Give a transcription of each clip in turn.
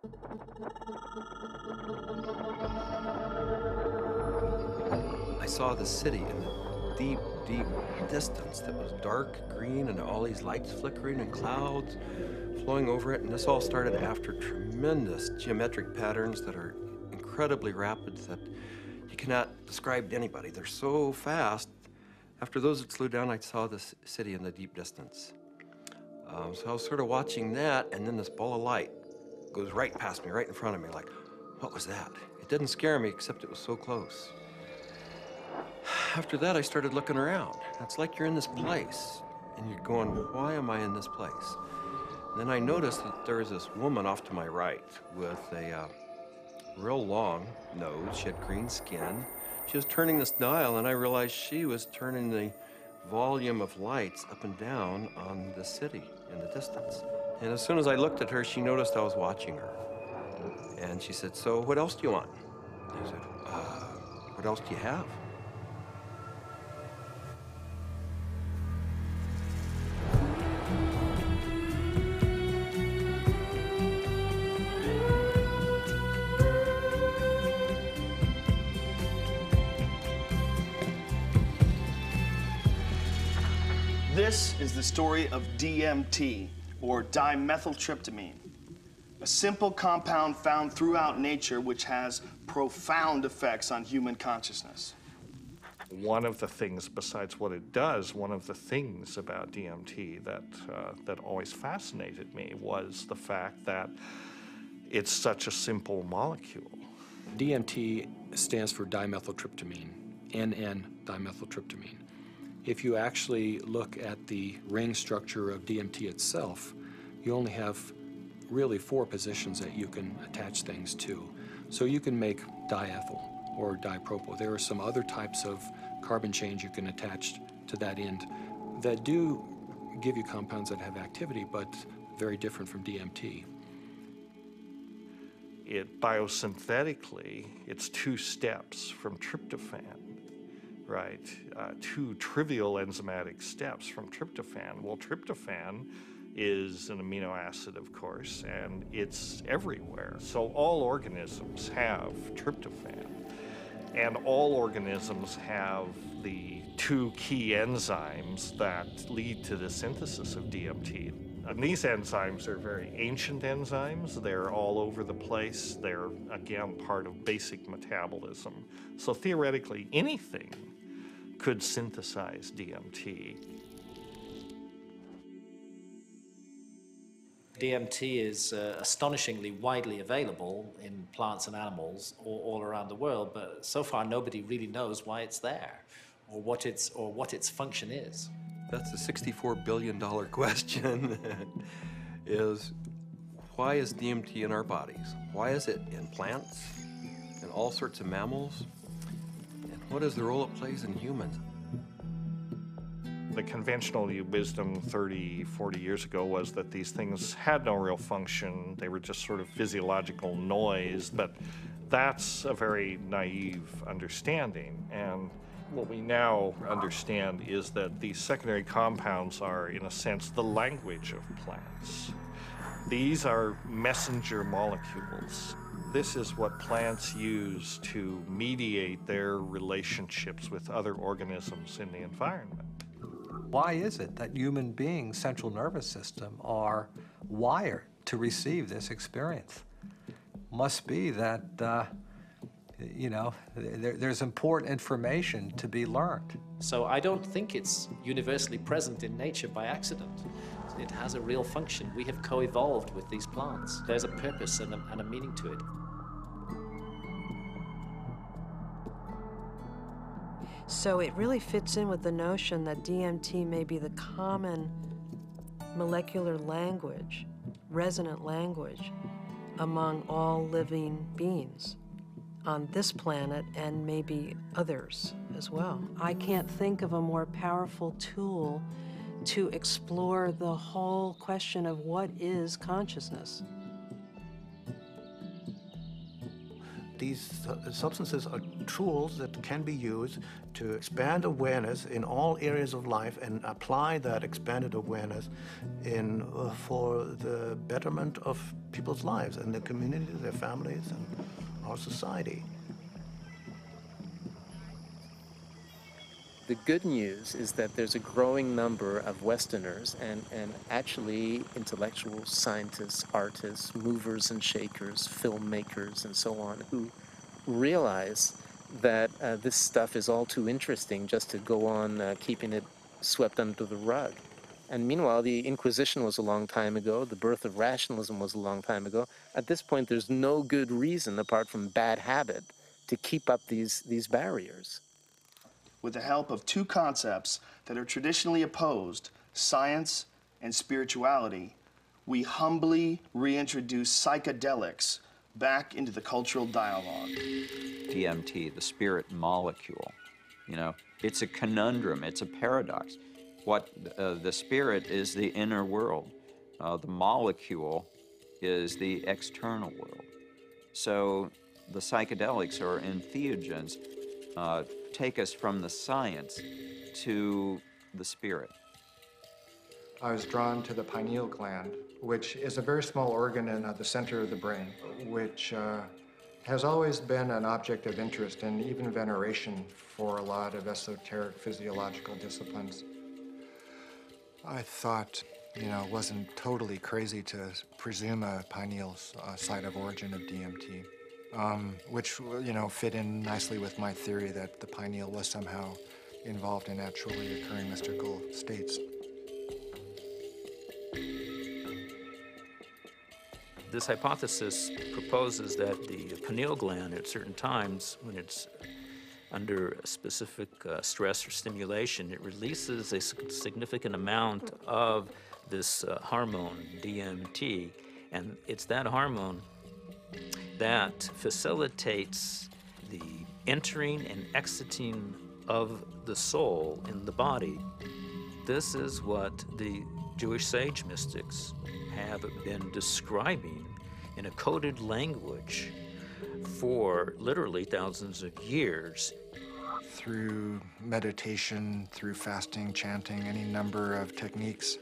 I saw the city in the deep, deep distance that was dark green and all these lights flickering and clouds flowing over it. And this all started after tremendous geometric patterns that are incredibly rapid that you cannot describe to anybody. They're so fast. After those had slowed down, I saw this city in the deep distance. So I was sort of watching that, and then this ball of light goes right past me, right in front of me, like, what was that? It didn't scare me, except it was so close. After that, I started looking around. It's like you're in this place, and you're going, why am I in this place? And then I noticed that there was this woman off to my right with a real long nose. She had green skin. She was turning this dial, and I realized she was turning the volume of lights up and down on the city in the distance. And as soon as I looked at her, she noticed I was watching her. And she said, so what else do you want? I said, what else do you have? This is the story of DMT, or dimethyltryptamine, a simple compound found throughout nature which has profound effects on human consciousness. One of the things, besides what it does, one of the things about DMT that always fascinated me was the fact that it's such a simple molecule. DMT stands for dimethyltryptamine, NN-dimethyltryptamine. If you actually look at the ring structure of DMT itself, you only have really 4 positions that you can attach things to. So you can make diethyl or dipropyl. There are some other types of carbon chains you can attach to that end that do give you compounds that have activity, but very different from DMT. It biosynthetically, it's 2 steps from tryptophan, right? 2 trivial enzymatic steps from tryptophan. Well, tryptophan is an amino acid, of course, and it's everywhere. So all organisms have tryptophan, and all organisms have the 2 key enzymes that lead to the synthesis of DMT. And these enzymes are very ancient enzymes. They're all over the place. They're, again, part of basic metabolism. So theoretically, anything could synthesize DMT. DMT is astonishingly widely available in plants and animals all around the world, but so far nobody really knows why it's there or what its function is. That's a $64 billion question, is why is DMT in our bodies? Why is it in plants and all sorts of mammals? And what is the role it plays in humans? The conventional wisdom 30, 40 years ago was that these things had no real function. They were just sort of physiological noise, but that's a very naive understanding. And what we now understand is that these secondary compounds are, in a sense, the language of plants. These are messenger molecules. This is what plants use to mediate their relationships with other organisms in the environment. Why is it that human beings' central nervous system are wired to receive this experience? Must be that, there's important information to be learned. So I don't think it's universally present in nature by accident. It has a real function. We have co-evolved with these plants. There's a purpose and a meaning to it. So it really fits in with the notion that DMT may be the common molecular language, resonant language, among all living beings on this planet and maybe others as well. I can't think of a more powerful tool to explore the whole question of what is consciousness. these substances are tools that can be used to expand awareness in all areas of life and apply that expanded awareness for the betterment of people's lives and their communities, their families, and our society. The good news is that there's a growing number of Westerners and actually intellectuals, scientists, artists, movers and shakers, filmmakers, and so on, who realize that this stuff is all too interesting just to go on keeping it swept under the rug. And meanwhile, the Inquisition was a long time ago. The birth of rationalism was a long time ago. At this point, there's no good reason, apart from bad habit, to keep up these barriers. With the help of two concepts that are traditionally opposed, science and spirituality, we humbly reintroduce psychedelics back into the cultural dialogue. DMT, the spirit molecule, you know, it's a conundrum, it's a paradox. What the spirit is the inner world. The molecule is the external world. So the psychedelics or entheogens take us from the science to the spirit. I was drawn to the pineal gland, which is a very small organ in the center of the brain, which has always been an object of interest and even veneration for a lot of esoteric physiological disciplines. I thought, you know, it wasn't totally crazy to presume a pineal site of origin of DMT. Which, you know, fit in nicely with my theory that the pineal was somehow involved in naturally occurring mystical states. This hypothesis proposes that the pineal gland at certain times, when it's under a specific stress or stimulation, it releases a significant amount of this hormone, DMT, and it's that hormone that facilitates the entering and exiting of the soul in the body. This is what the Jewish sage mystics have been describing in a coded language for literally thousands of years. Through meditation, through fasting, chanting, any number of techniques,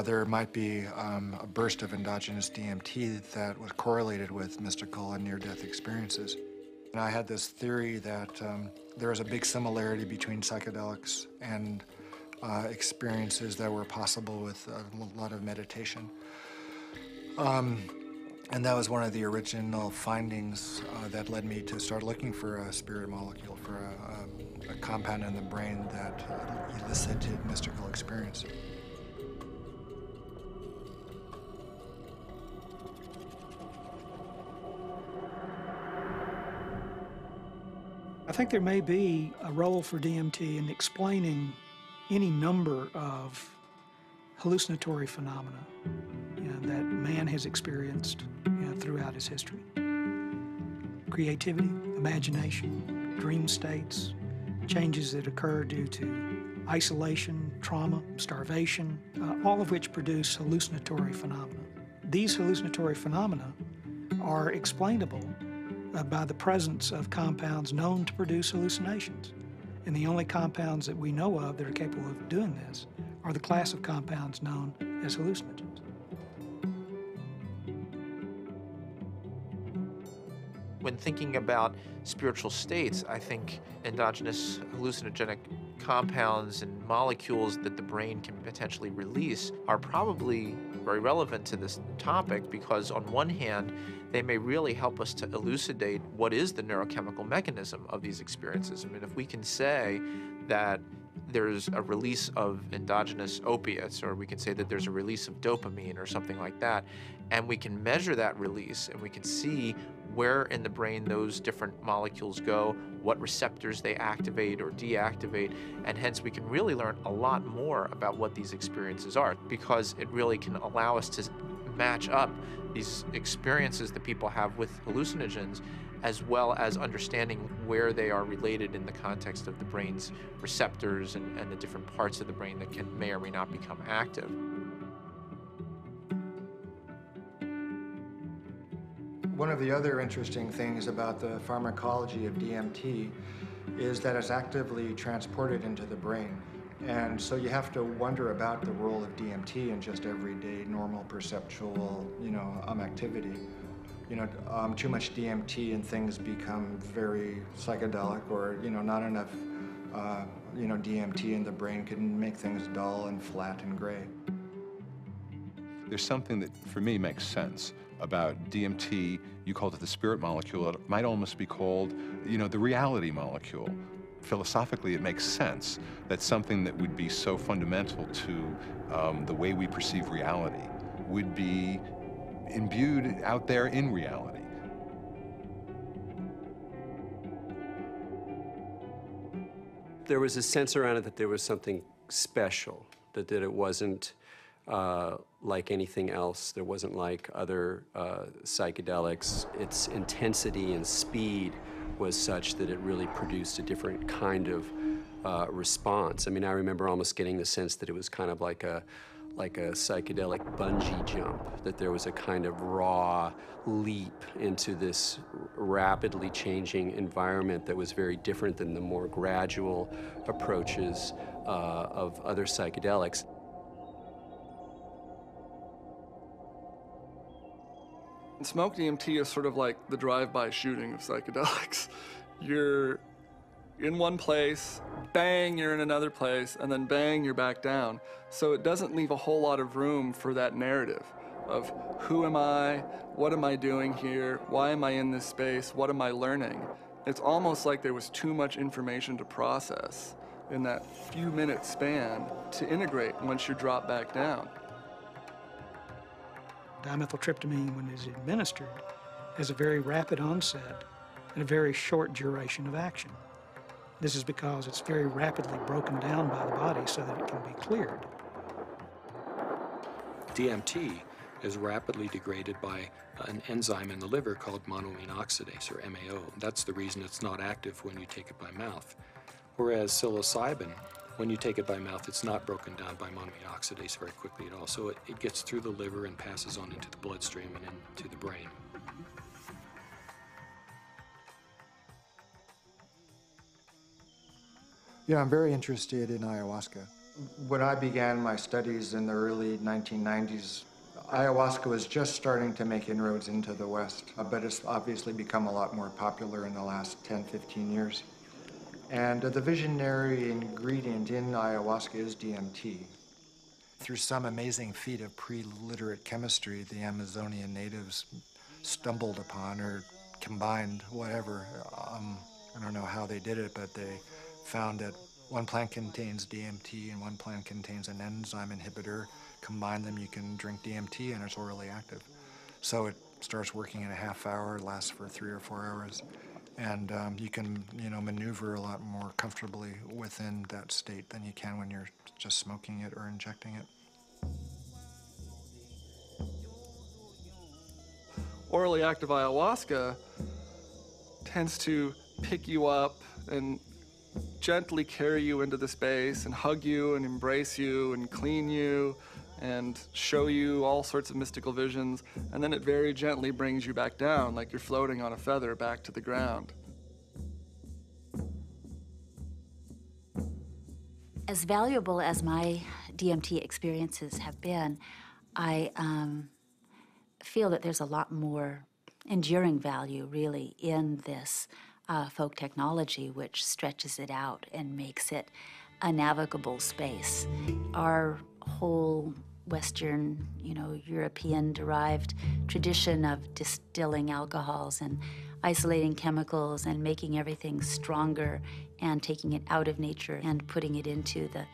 there might be a burst of endogenous DMT that was correlated with mystical and near-death experiences. And I had this theory that there was a big similarity between psychedelics and experiences that were possible with a lot of meditation. And that was one of the original findings that led me to start looking for a spirit molecule, for a compound in the brain that elicited mystical experience. I think there may be a role for DMT in explaining any number of hallucinatory phenomena, you know, that man has experienced, you know, throughout his history. Creativity, imagination, dream states, changes that occur due to isolation, trauma, starvation, all of which produce hallucinatory phenomena. These hallucinatory phenomena are explainable by the presence of compounds known to produce hallucinations. And the only compounds that we know of that are capable of doing this are the class of compounds known as hallucinogens. When thinking about spiritual states, I think endogenous hallucinogenic compounds and molecules that the brain can potentially release are probably very relevant to this topic, because on one hand, they may really help us to elucidate what is the neurochemical mechanism of these experiences. I mean, if we can say that there's a release of endogenous opiates, or we can say that there's a release of dopamine or something like that, and we can measure that release and we can see where in the brain those different molecules go, what receptors they activate or deactivate, and hence we can really learn a lot more about what these experiences are, because it really can allow us to match up these experiences that people have with hallucinogens, as well as understanding where they are related in the context of the brain's receptors and the different parts of the brain that may or may not become active. One of the other interesting things about the pharmacology of DMT is that it's actively transported into the brain. And so you have to wonder about the role of DMT in just everyday, normal, perceptual, activity. Too much DMT and things become very psychedelic, or, not enough, DMT in the brain can make things dull and flat and gray. There's something that, for me, makes sense about DMT. You called it the spirit molecule. It might almost be called, the reality molecule. Philosophically, it makes sense that something that would be so fundamental to the way we perceive reality would be imbued out there in reality. There was a sense around it that there was something special, that it wasn't like anything else. There wasn't like other psychedelics. Its intensity and speed was such that it really produced a different kind of response. I mean, I remember almost getting the sense that it was kind of like a psychedelic bungee jump, that there was a kind of raw leap into this rapidly changing environment that was very different than the more gradual approaches of other psychedelics. Smoke DMT is sort of like the drive-by shooting of psychedelics. You're in one place, bang, you're in another place, and then bang, you're back down. So it doesn't leave a whole lot of room for that narrative of who am I, what am I doing here, why am I in this space, what am I learning? It's almost like there was too much information to process in that few minute span to integrate once you drop back down. Dimethyltryptamine, when it's administered, has a very rapid onset and a very short duration of action. This is because it's very rapidly broken down by the body so that it can be cleared. DMT is rapidly degraded by an enzyme in the liver called monoamine oxidase, or MAO. That's the reason it's not active when you take it by mouth. Whereas psilocybin, when you take it by mouth, it's not broken down by monoamine oxidase very quickly at all. So it gets through the liver and passes on into the bloodstream and into the brain. Yeah, I'm very interested in ayahuasca. When I began my studies in the early 1990s, ayahuasca was just starting to make inroads into the West, but it's obviously become a lot more popular in the last 10, 15 years. And the visionary ingredient in ayahuasca is DMT. Through some amazing feat of pre-literate chemistry, the Amazonian natives stumbled upon or combined whatever. I don't know how they did it, but they found that one plant contains DMT and one plant contains an enzyme inhibitor. Combine them, you can drink DMT and it's orally active. So it starts working in a half hour, lasts for 3 or 4 hours. And you can, maneuver a lot more comfortably within that state than you can when you're just smoking it or injecting it. Orally active ayahuasca tends to pick you up and gently carry you into the space and hug you and embrace you and clean you and show you all sorts of mystical visions, and then it very gently brings you back down like you're floating on a feather back to the ground. As valuable as my DMT experiences have been, I feel that there's a lot more enduring value, really, in this folk technology, which stretches it out and makes it a navigable space. Our whole Western, European-derived tradition of distilling alcohols and isolating chemicals and making everything stronger and taking it out of nature and putting it into the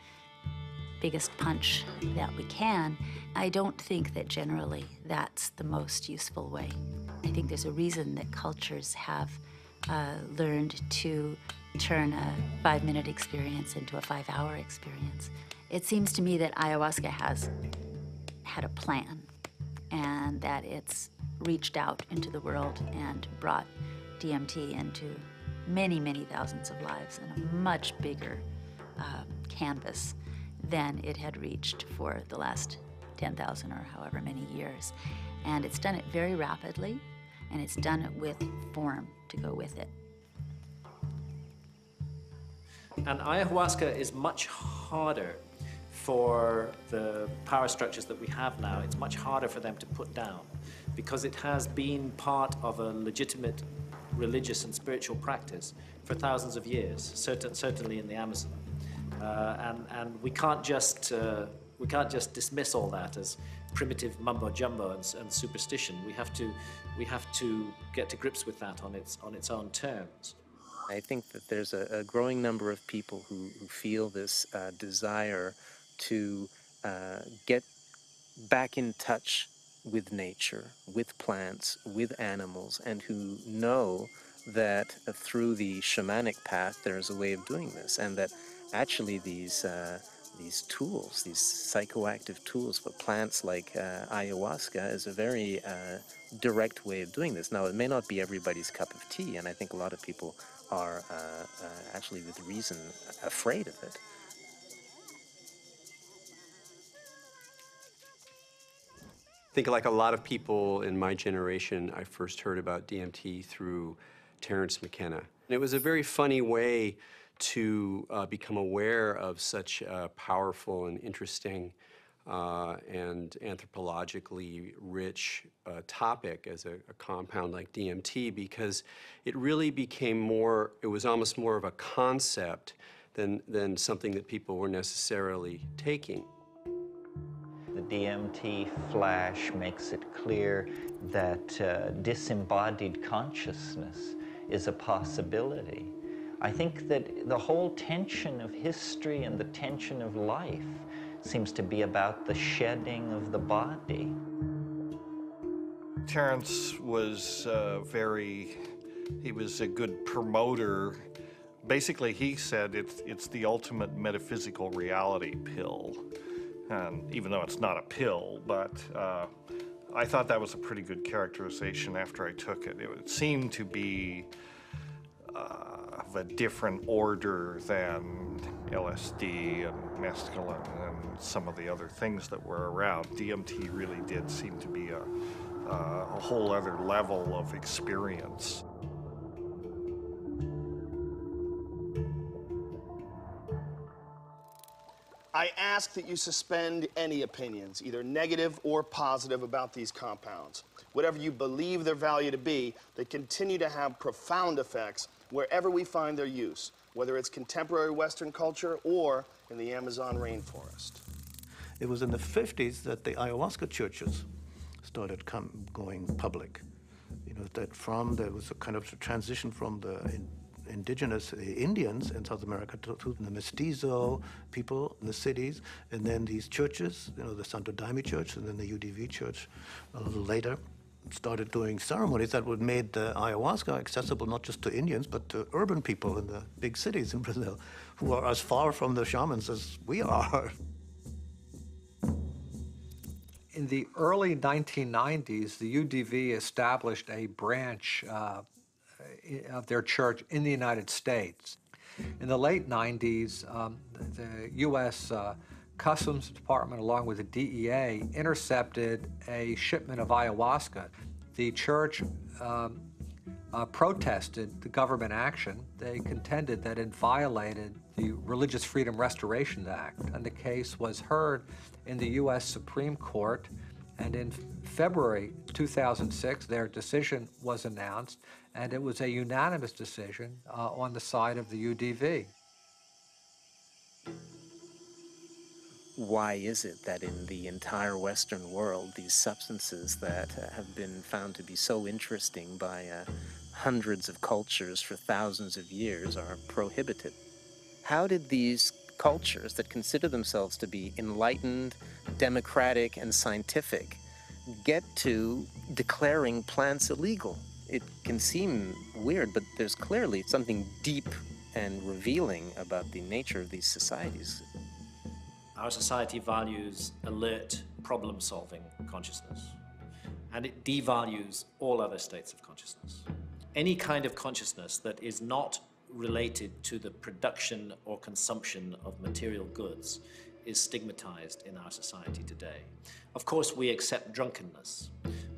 biggest punch that we can, I don't think that generally that's the most useful way. I think there's a reason that cultures have learned to turn a 5-minute experience into a 5-hour experience. It seems to me that ayahuasca has had a plan and that it's reached out into the world and brought DMT into many, many thousands of lives in a much bigger canvas than it had reached for the last 10,000 or however many years. And it's done it very rapidly and it's done it with form to go with it. And ayahuasca is much harder for the power structures that we have now. It's much harder for them to put down because it has been part of a legitimate religious and spiritual practice for thousands of years, certainly in the Amazon. And we can't just dismiss all that as primitive mumbo jumbo and superstition. We have to get to grips with that on its own terms. I think that there's a growing number of people who feel this desire to get back in touch with nature, with plants, with animals, and who know that through the shamanic path there's a way of doing this, and that actually these tools, these psychoactive tools for plants like ayahuasca is a very direct way of doing this. Now, it may not be everybody's cup of tea, and I think a lot of people are actually, with reason, afraid of it. I think like a lot of people in my generation, I first heard about DMT through Terence McKenna. And it was a very funny way to become aware of such a powerful and interesting and anthropologically rich topic as a compound like DMT, because it really became more, it was almost more of a concept than something that people were necessarily taking. The DMT flash makes it clear that disembodied consciousness is a possibility. I think that the whole tension of history and the tension of life seems to be about the shedding of the body. Terence was he was a good promoter. Basically, he said it's the ultimate metaphysical reality pill. And even though it's not a pill, but I thought that was a pretty good characterization after I took it. It seemed to be of a different order than LSD and mescaline and some of the other things that were around. DMT really did seem to be a whole other level of experience. I ask that you suspend any opinions, either negative or positive, about these compounds. Whatever you believe their value to be, they continue to have profound effects wherever we find their use, whether it's contemporary Western culture or in the Amazon rainforest. It was in the 50s that the ayahuasca churches started going public. You know, that there was a kind of transition from the indigenous Indians in South America to the mestizo people in the cities, and then these churches, you know, the Santo Daime Church and then the UDV Church a little later, started doing ceremonies that would made the ayahuasca accessible not just to Indians, but to urban people in the big cities in Brazil, who are as far from the shamans as we are. In the early 1990s, the UDV established a branch of their church in the United States. In the late 90s, the U.S. Customs Department, along with the DEA, intercepted a shipment of ayahuasca. The church protested the government action. They contended that it violated the Religious Freedom Restoration Act, and the case was heard in the U.S. Supreme Court. And in February 2006, their decision was announced, and it was a unanimous decision on the side of the UDV. Why is it that in the entire Western world, these substances that have been found to be so interesting by hundreds of cultures for thousands of years are prohibited? How did these cultures that consider themselves to be enlightened, democratic, and scientific get to declaring plants illegal? It can seem weird, but there's clearly something deep and revealing about the nature of these societies. Our society values alert, problem-solving consciousness, and it devalues all other states of consciousness. Any kind of consciousness that is not related to the production or consumption of material goods is stigmatized in our society today. Of course, we accept drunkenness,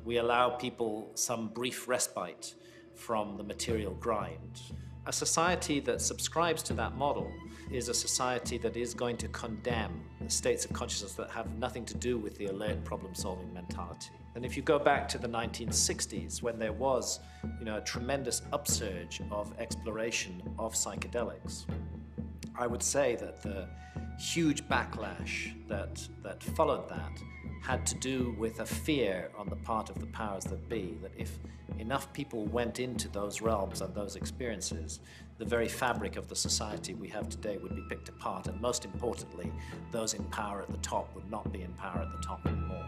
We allow people some brief respite from the material grind. A society that subscribes to that model is a society that is going to condemn states of consciousness that have nothing to do with the alert problem-solving mentality. And if you go back to the 1960s, when there was, a tremendous upsurge of exploration of psychedelics, I would say that the huge backlash that followed that had to do with a fear on the part of the powers that be, that if enough people went into those realms and those experiences, the very fabric of the society we have today would be picked apart, and most importantly, those in power at the top would not be in power at the top anymore.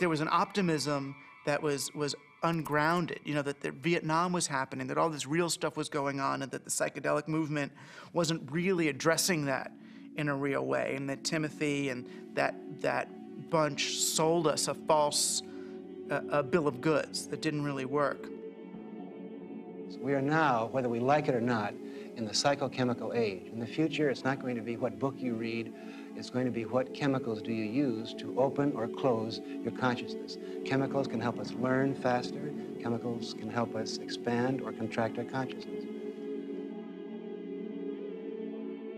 There was an optimism that was ungrounded, that Vietnam was happening, that all this real stuff was going on, and that the psychedelic movement wasn't really addressing that in a real way, and that Timothy and that bunch sold us a false bill of goods that didn't really work. We are now, whether we like it or not, in the psychochemical age. In the future, it's not going to be what book you read, it's going to be what chemicals do you use to open or close your consciousness. Chemicals can help us learn faster. Chemicals can help us expand or contract our consciousness.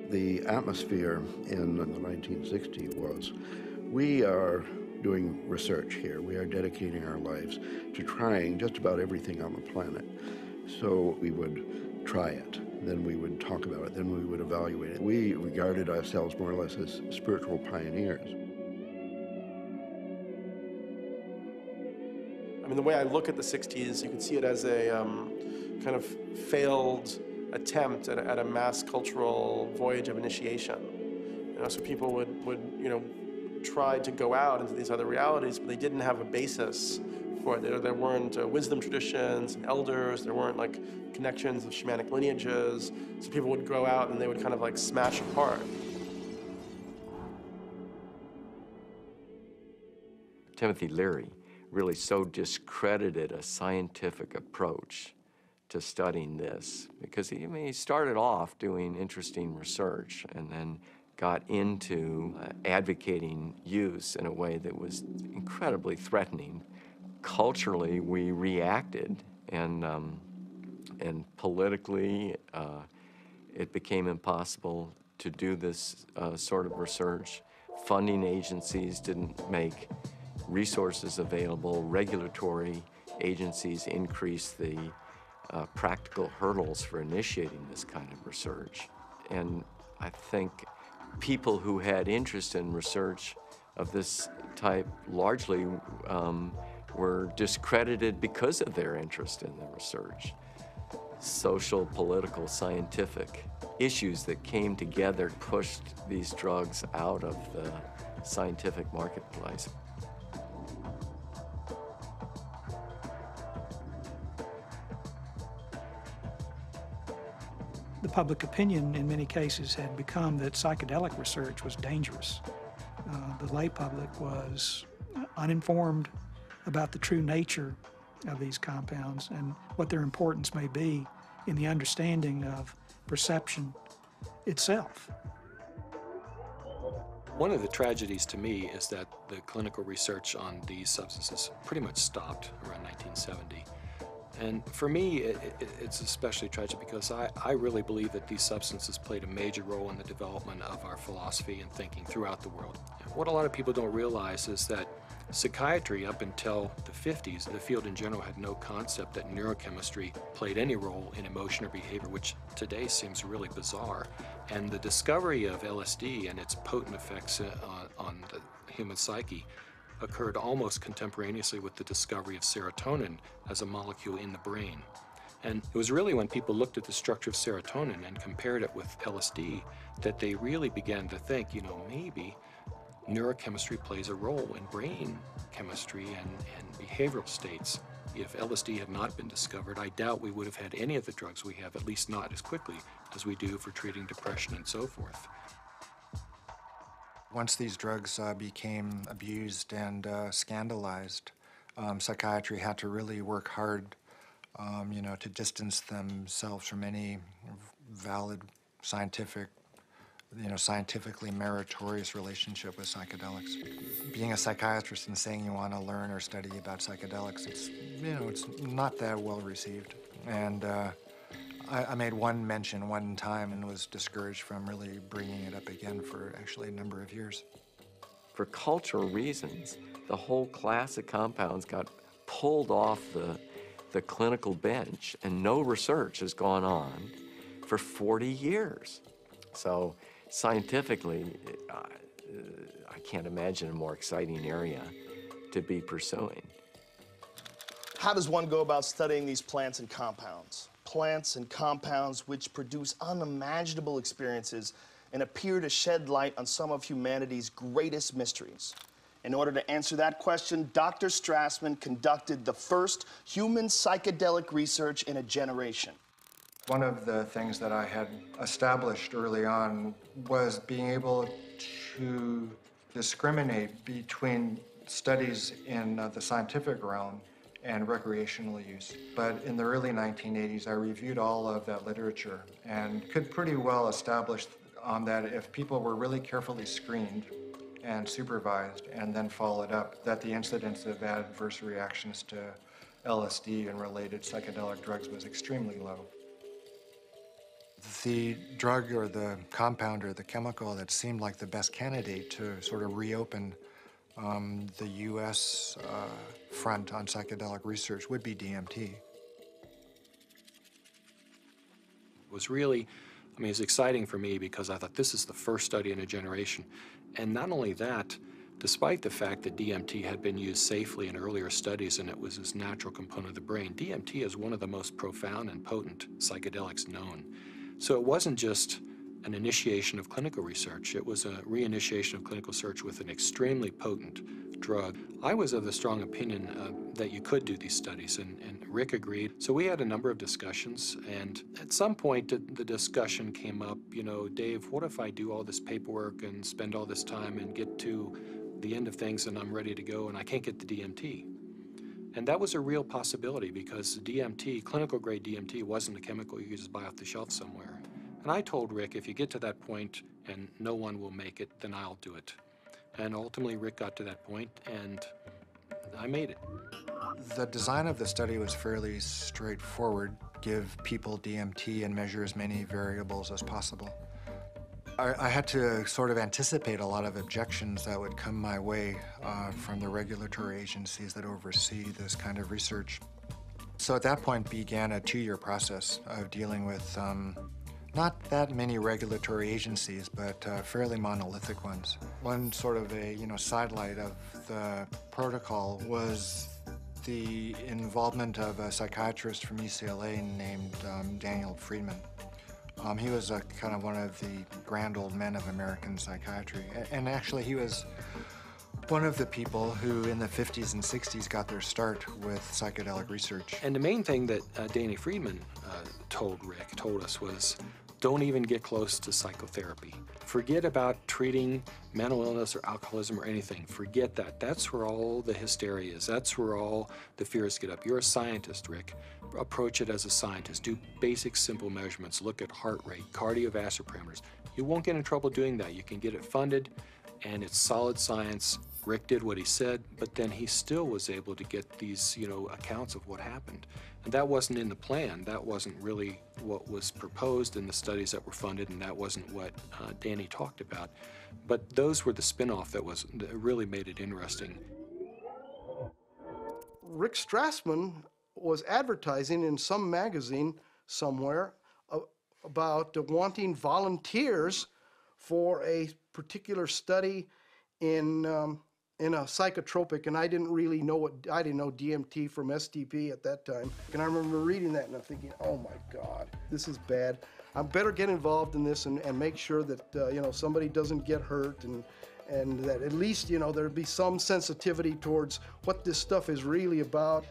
The atmosphere in the 1960s was, we are doing research here. We are dedicating our lives to trying just about everything on the planet. So we would try it, then we would talk about it, then we would evaluate it. We regarded ourselves more or less as spiritual pioneers. I mean, the way I look at the 60s, you can see it as a kind of failed attempt at a mass cultural voyage of initiation. So people would try to go out into these other realities, but they didn't have a basis for it. There weren't wisdom traditions and elders. There weren't like connections of shamanic lineages. So people would go out and they would kind of like smash apart. Timothy Leary really so discredited a scientific approach to studying this because he started off doing interesting research and then got into advocating use in a way that was incredibly threatening. Culturally, we reacted, and politically, it became impossible to do this sort of research. Funding agencies didn't make resources available. Regulatory agencies increased the practical hurdles for initiating this kind of research. And I think people who had interest in research of this type largely were discredited because of their interest in the research. Social, political, scientific issues that came together pushed these drugs out of the scientific marketplace. The public opinion in many cases had become that psychedelic research was dangerous. The lay public was uninformed about the true nature of these compounds and what their importance may be in the understanding of perception itself. One of the tragedies to me is that the clinical research on these substances pretty much stopped around 1970. And for me, it's especially tragic because I really believe that these substances played a major role in the development of our philosophy and thinking throughout the world. What a lot of people don't realize is that psychiatry, up until the 50s, the field in general had no concept that neurochemistry played any role in emotion or behavior, which today seems really bizarre. And the discovery of LSD and its potent effects on the human psyche occurred almost contemporaneously with the discovery of serotonin as a molecule in the brain. And it was really when people looked at the structure of serotonin and compared it with LSD that they really began to think, maybe neurochemistry plays a role in brain chemistry and behavioral states. If LSD had not been discovered, I doubt we would have had any of the drugs we have, at least not as quickly as we do for treating depression and so forth. Once these drugs became abused and scandalized, psychiatry had to really work hard, to distance themselves from any valid scientific scientifically meritorious relationship with psychedelics. Being a psychiatrist and saying you want to learn or study about psychedelics, it's not that well received. And I made one mention one time and was discouraged from really bringing it up again for actually a number of years. For cultural reasons, the whole class of compounds got pulled off the clinical bench, and no research has gone on for 40 years. So scientifically, I can't imagine a more exciting area to be pursuing. How does one go about studying these plants and compounds? Plants and compounds which produce unimaginable experiences and appear to shed light on some of humanity's greatest mysteries. In order to answer that question, Dr. Strassman conducted the first human psychedelic research in a generation. One of the things that I had established early on was being able to discriminate between studies in the scientific realm and recreational use. But in the early 1980s, I reviewed all of that literature and could pretty well establish that if people were really carefully screened and supervised and then followed up, that the incidence of adverse reactions to LSD and related psychedelic drugs was extremely low. The drug or the compound or the chemical that seemed like the best candidate to sort of reopen the U.S. front on psychedelic research would be DMT. It was really, it was exciting for me because I thought this is the first study in a generation. And not only that, despite the fact that DMT had been used safely in earlier studies and it was this natural component of the brain, DMT is one of the most profound and potent psychedelics known. So it wasn't just an initiation of clinical research, it was a reinitiation of clinical research with an extremely potent drug. I was of the strong opinion that you could do these studies, and Rick agreed. So we had a number of discussions, and at some point the discussion came up, Dave, what if I do all this paperwork and spend all this time and get to the end of things and I'm ready to go and I can't get the DMT? And that was a real possibility because DMT, clinical grade DMT, wasn't a chemical you could just buy off the shelf somewhere. And I told Rick, if you get to that point and no one will make it, then I'll do it. And ultimately Rick got to that point and I made it. The design of the study was fairly straightforward. Give people DMT and measure as many variables as possible. I had to sort of anticipate a lot of objections that would come my way from the regulatory agencies that oversee this kind of research. So at that point began a 2-year process of dealing with not that many regulatory agencies, but fairly monolithic ones. One sort of a sidelight of the protocol was the involvement of a psychiatrist from UCLA named Daniel Friedman. He was kind of one of the grand old men of American psychiatry. And actually, he was one of the people who in the 50s and 60s got their start with psychedelic research. And the main thing that Danny Friedman told us was, don't even get close to psychotherapy. Forget about treating mental illness or alcoholism or anything. Forget that. That's where all the hysteria is. That's where all the fears get up. You're a scientist, Rick. Approach it as a scientist. Do basic, simple measurements. Look at heart rate, cardiovascular parameters. You won't get in trouble doing that. You can get it funded, and it's solid science. Rick did what he said, but then he still was able to get these, accounts of what happened. And that wasn't in the plan. That wasn't really what was proposed in the studies that were funded, and that wasn't what Danny talked about. But those were the spin-off that really made it interesting. Rick Strassman was advertising in some magazine somewhere about wanting volunteers for a particular study in a psychotropic, and I didn't really know I didn't know DMT from STP at that time. And I remember reading that and I'm thinking, oh my God, this is bad. I better get involved in this and make sure that somebody doesn't get hurt, and that at least there'd be some sensitivity towards what this stuff is really about.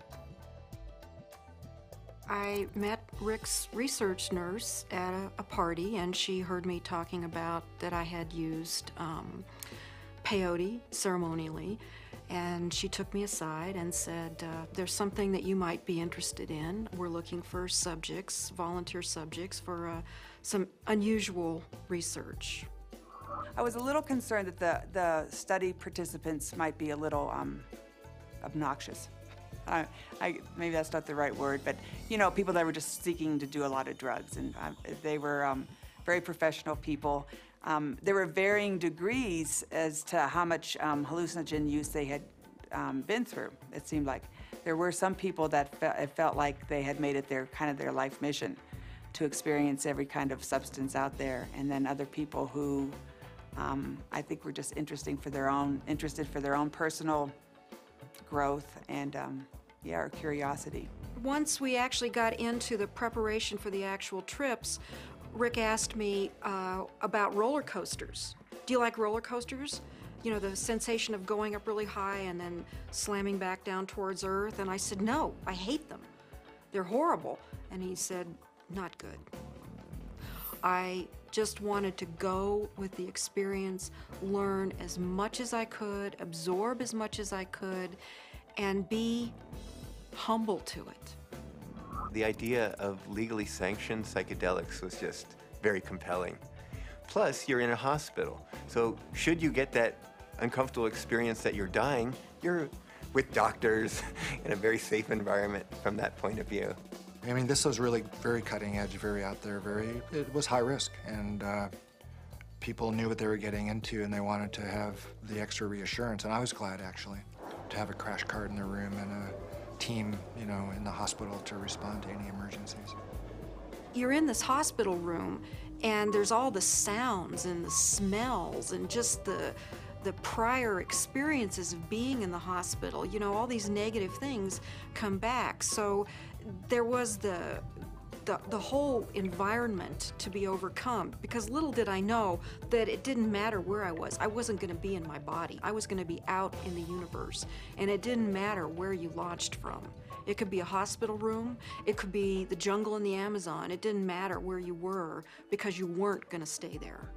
I met Rick's research nurse at a party, and she heard me talking about that I had used peyote ceremonially, and she took me aside and said, there's something that you might be interested in. We're looking for subjects, volunteer subjects, for some unusual research. I was a little concerned that the study participants might be a little obnoxious. Maybe that's not the right word, but you know, people that were just seeking to do a lot of drugs, and they were very professional people. There were varying degrees as to how much hallucinogen use they had been through. It seemed like there were some people that felt like they had made it their life mission to experience every kind of substance out there, and then other people who I think were just interested for their own personal growth and or curiosity. Once we actually got into the preparation for the actual trips, Rick asked me about roller coasters. Do you like roller coasters? You know, the sensation of going up really high and then slamming back down towards Earth. And I said, no, I hate them. They're horrible. And he said, not good. I just wanted to go with the experience, learn as much as I could, absorb as much as I could, and be humble to it. The idea of legally sanctioned psychedelics was just very compelling. Plus, you're in a hospital, so should you get that uncomfortable experience that you're dying, you're with doctors in a very safe environment from that point of view. I mean, this was really very cutting edge, very out there, it was high risk, and people knew what they were getting into, and they wanted to have the extra reassurance, and I was glad, actually, to have a crash cart in the room and a team, you know, in the hospital to respond to any emergencies. You're in this hospital room, and there's all the sounds and the smells and just the prior experiences of being in the hospital. You know, all these negative things come back. So there was the whole environment to be overcome, because little did I know that it didn't matter where I was. I wasn't going to be in my body. I was going to be out in the universe, and it didn't matter where you launched from. It could be a hospital room, it could be the jungle in the Amazon. It didn't matter where you were, because you weren't going to stay there.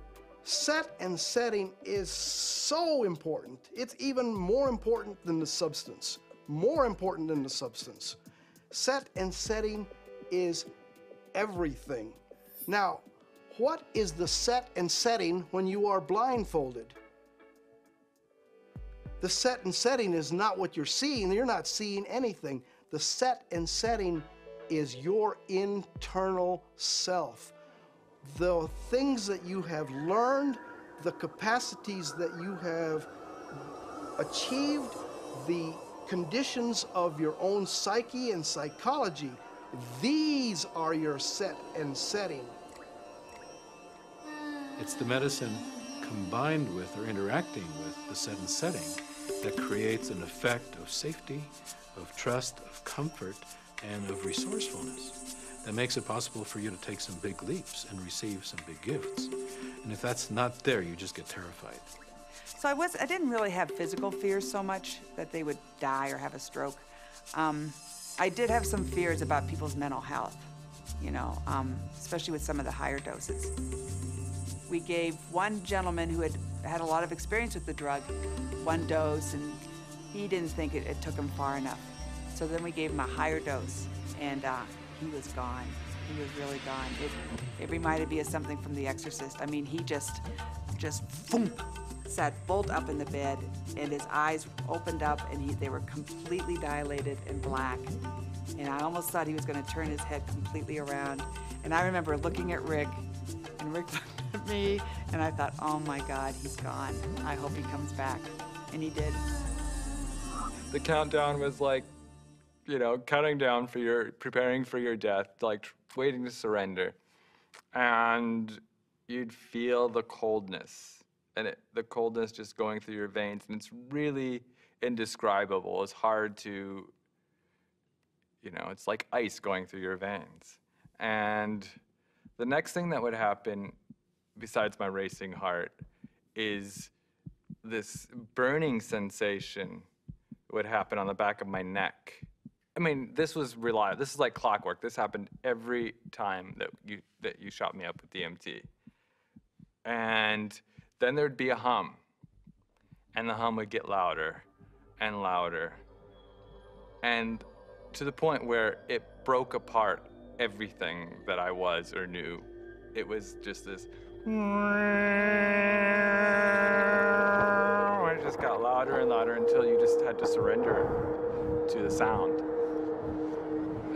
Set and setting is so important. It's even more important than the substance. More important than the substance. Set and setting is everything. Now, what is the set and setting when you are blindfolded? The set and setting is not what you're seeing. You're not seeing anything. The set and setting is your internal self. The things that you have learned, the capacities that you have achieved, the conditions of your own psyche and psychology, these are your set and setting. It's the medicine combined with or interacting with the set and setting that creates an effect of safety, of trust, of comfort, and of resourcefulness that makes it possible for you to take some big leaps and receive some big gifts. And if that's not there, you just get terrified. So I didn't really have physical fears so much that they would die or have a stroke. I did have some fears about people's mental health, you know, especially with some of the higher doses. We gave one gentleman who had a lot of experience with the drug one dose, and he didn't think it took him far enough. So then we gave him a higher dose, and he was gone. He was really gone. It reminded me of something from The Exorcist. I mean, he just boom, sat bolt up in the bed, and his eyes opened up, and they were completely dilated and black. And I almost thought he was going to turn his head completely around. And I remember looking at Rick, and Rick looked at me, and I thought, oh my God, he's gone. I hope he comes back. And he did. The countdown was like, you know, counting down for preparing for your death, like waiting to surrender. And you'd feel the coldness, and the coldness just going through your veins, and it's really indescribable. It's hard to, you know, it's like ice going through your veins. And the next thing that would happen, besides my racing heart, is this burning sensation would happen on the back of my neck. I mean, this was reliable. This is like clockwork. This happened every time that you shot me up with DMT. And then there'd be a hum, and the hum would get louder and louder, and to the point where it broke apart everything that I was or knew. It was just this It just got louder and louder until you just had to surrender to the sound.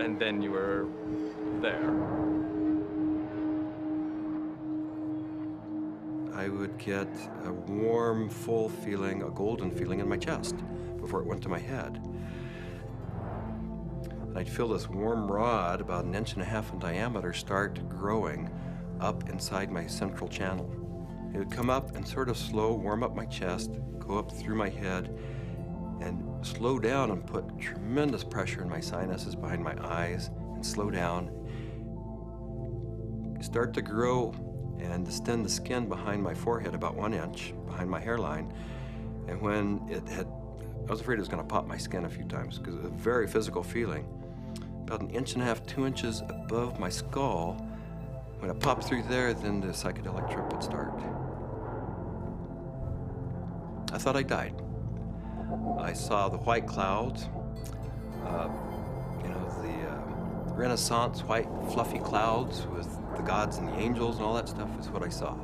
And then you were there. I would get a warm, full feeling, a golden feeling in my chest before it went to my head. And I'd feel this warm rod, about 1.5 inches in diameter, start growing up inside my central channel. It would come up and sort of slow, warm up my chest, go up through my head, and slow down and put tremendous pressure in my sinuses behind my eyes, and slow down. Start to grow and distend the skin behind my forehead about 1 inch, behind my hairline. And when it had, I was afraid it was gonna pop my skin a few times because it was a very physical feeling. About 1.5 inches, 2 inches above my skull, when it popped through there, then the psychedelic trip would start. I thought I died. I saw the white clouds, you know, the Renaissance white fluffy clouds with the gods and the angels and all that stuff is what I saw.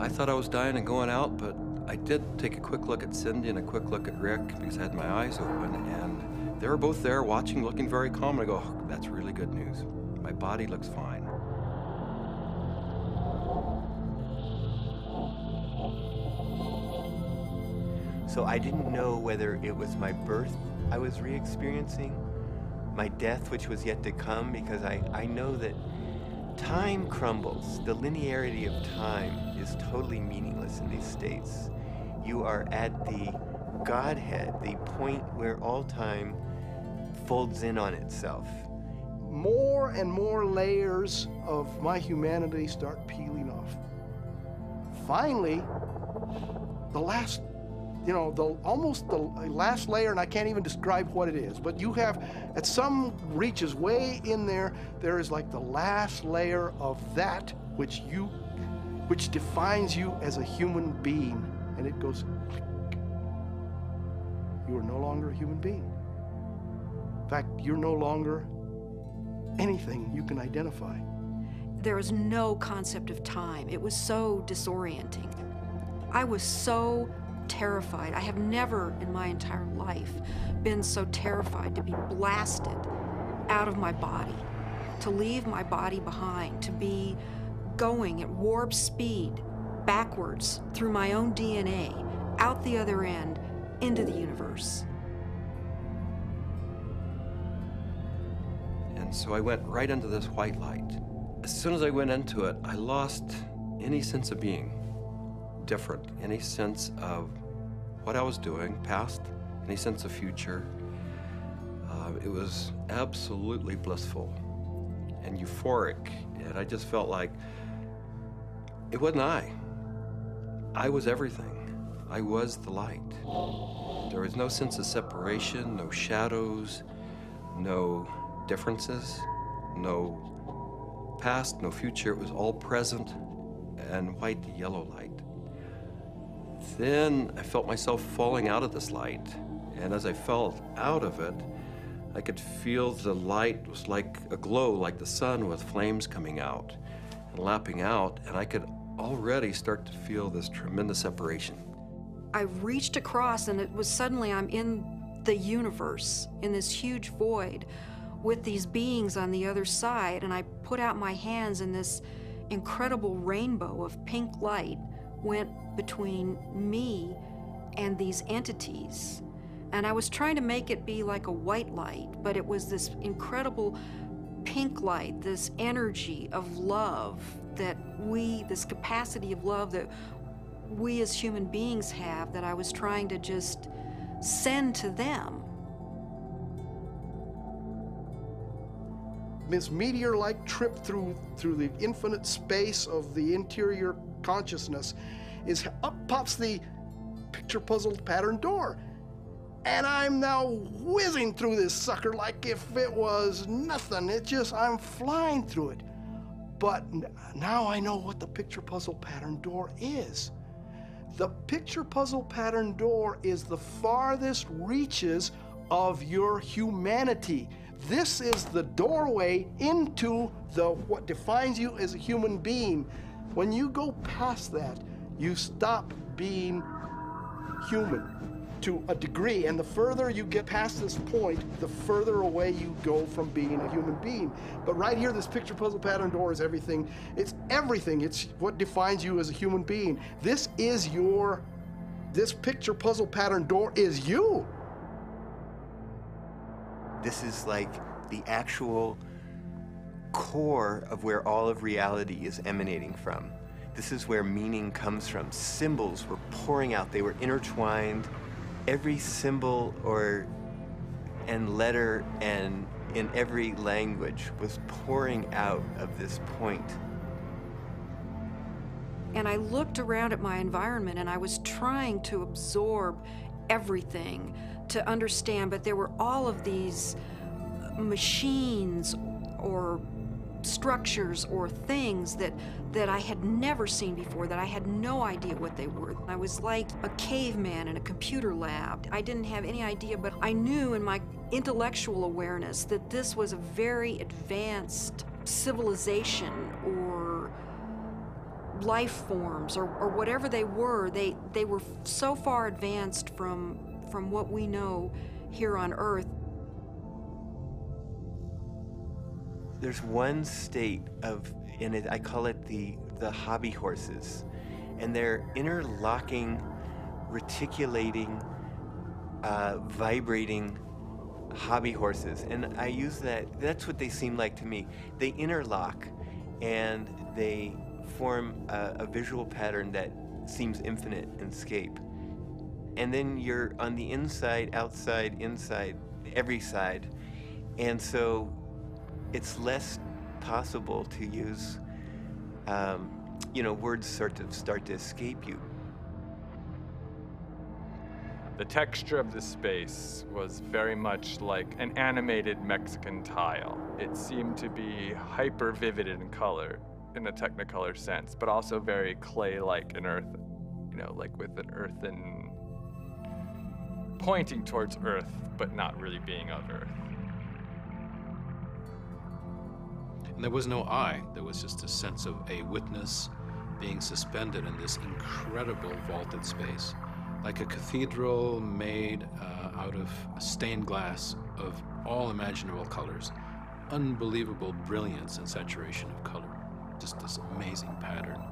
I thought I was dying and going out, but I did take a quick look at Cindy and a quick look at Rick because I had my eyes open, and they were both there watching, looking very calm, and I go, oh, that's really good news. My body looks fine. So I didn't know whether it was my birth I was re-experiencing, my death which was yet to come, because I know that time crumbles. The linearity of time is totally meaningless in these states. You are at the Godhead, the point where all time folds in on itself. More and more layers of my humanity start peeling off. Finally, the last, you know, almost the last layer, and I can't even describe what it is, but you have, at some reaches way in there, there is like the last layer of that which defines you as a human being, and it goes click. You are no longer a human being. In fact, you're no longer anything you can identify. There was no concept of time. It was so disorienting. I was so terrified. I have never in my entire life been so terrified to be blasted out of my body, to leave my body behind, to be going at warp speed backwards through my own DNA, out the other end, into the universe. And so I went right into this white light. As soon as I went into it, I lost any sense of being different, any sense of what I was doing, past, any sense of future. It was absolutely blissful and euphoric, and I just felt like it wasn't I. I was everything. I was the light. There was no sense of separation, no shadows, no differences, no past, no future. It was all present and white to yellow light. Then I felt myself falling out of this light, and as I fell out of it, I could feel the light was like a glow, like the sun with flames coming out and lapping out, and I could already start to feel this tremendous separation. I reached across, and it was suddenly I'm in the universe, in this huge void, with these beings on the other side, and I put out my hands, and this incredible rainbow of pink light went between me and these entities. And I was trying to make it be like a white light, but it was this incredible pink light, this energy of love that this capacity of love that we as human beings have, that I was trying to just send to them. This meteor-like trip through the infinite space of the interior consciousness is up pops the picture puzzle pattern door. And I'm now whizzing through this sucker like if it was nothing. I'm flying through it. But now I know what the picture puzzle pattern door is. The picture puzzle pattern door is the farthest reaches of your humanity. This is the doorway into what defines you as a human being. When you go past that, you stop being human to a degree, and the further you get past this point, the further away you go from being a human being. But right here, this picture puzzle pattern door is everything. It's everything. It's what defines you as a human being. This picture puzzle pattern door is you. This is like the actual core of where all of reality is emanating from. This is where meaning comes from. Symbols were pouring out. They were intertwined. Every symbol and letter and in every language was pouring out of this point. And I looked around at my environment and I was trying to absorb everything, to understand, but there were all of these machines or structures or things that I had never seen before, that I had no idea what they were. I was like a caveman in a computer lab. I didn't have any idea, but I knew in my intellectual awareness that this was a very advanced civilization or life forms or whatever they were. They were so far advanced from what we know here on Earth. There's one state of, I call it the hobby horses, and they're interlocking, reticulating, vibrating hobby horses. And I use that's what they seem like to me. They interlock and they form a visual pattern that seems infinite in scape. And then you're on the inside, outside, inside, every side. And so it's less possible to use, words sort of start to escape you. The texture of the space was very much like an animated Mexican tile. It seemed to be hyper vivid in color, in a Technicolor sense, but also very clay-like and earthen, like with an earthen, pointing towards earth, but not really being of earth. And there was no I. There was just a sense of a witness being suspended in this incredible vaulted space, like a cathedral made out of stained glass of all imaginable colors. Unbelievable brilliance and saturation of color. Just this amazing pattern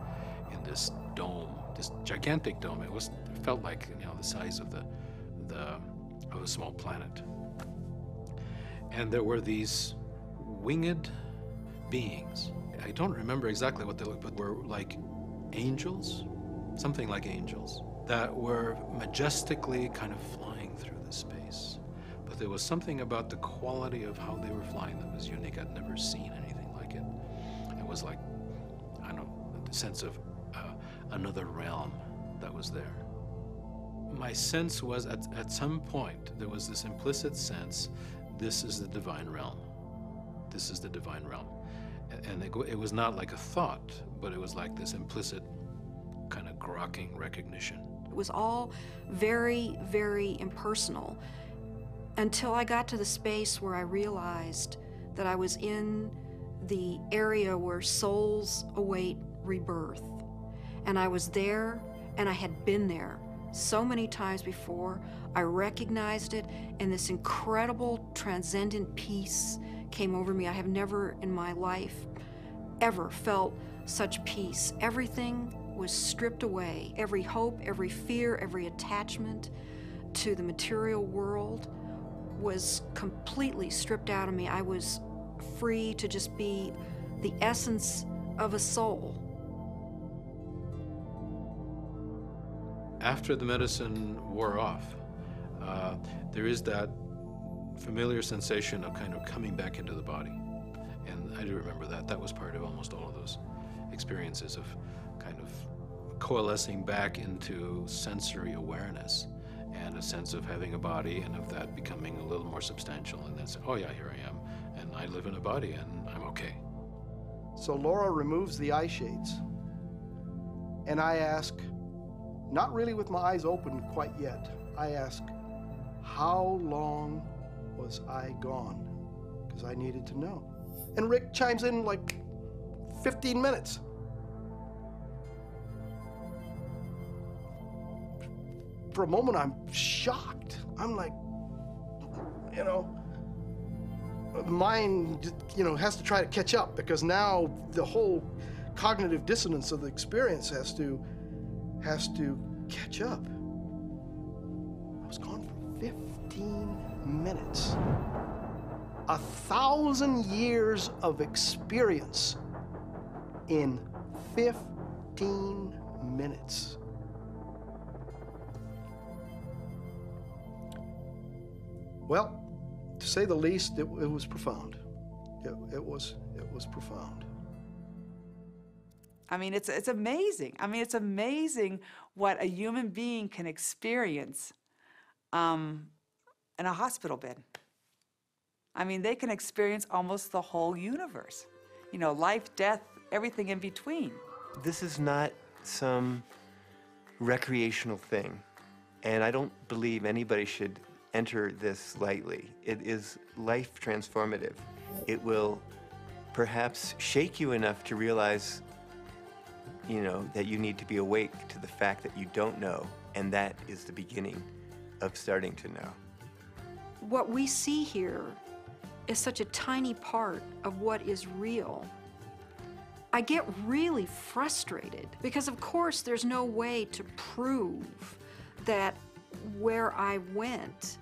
in this dome, this gigantic dome. It felt like the size of of a small planet. And there were these winged beings. I don't remember exactly what they looked, but were like angels, something like angels, that were majestically kind of flying through the space. But there was something about the quality of how they were flying that was unique. I'd never seen anything like it. It was like, I don't know, the sense of another realm that was there. My sense was at some point, there was this implicit sense, this is the divine realm. This is the divine realm. And it was not like a thought, but it was like this implicit kind of grokking recognition. It was all very, very impersonal until I got to the space where I realized that I was in the area where souls await rebirth. And I was there, and I had been there so many times before. I recognized it, and this incredible transcendent peace came over me. I have never in my life ever felt such peace. Everything was stripped away. Every hope, every fear, every attachment to the material world was completely stripped out of me. I was free to just be the essence of a soul. After the medicine wore off, there is that familiar sensation of kind of coming back into the body. And I do remember that. That was part of almost all of those experiences of kind of coalescing back into sensory awareness and a sense of having a body and of that becoming a little more substantial. And then say, oh yeah, here I am. And I live in a body and I'm okay. So Laura removes the eye shades. And I ask, not really with my eyes open quite yet, I ask, how long was I gone? Because I needed to know. And Rick chimes in like 15 minutes. for a moment, I'm shocked. I'm like, you know, mind, you know, has to try to catch up, because now the whole cognitive dissonance of the experience has to catch up. I was gone for 15 minutes. 1,000 years of experience in 15 minutes. Well, to say the least, it was profound. It was profound. I mean, it's amazing. I mean, it's amazing what a human being can experience in a hospital bed. I mean, they can experience almost the whole universe. You know, life, death, everything in between. This is not some recreational thing, and I don't believe anybody should enter this lightly. It is life transformative. It will perhaps shake you enough to realize, you know, that you need to be awake to the fact that you don't know, and that is the beginning of starting to know. What we see here is such a tiny part of what is real. I get really frustrated because, of course, there's no way to prove that where I went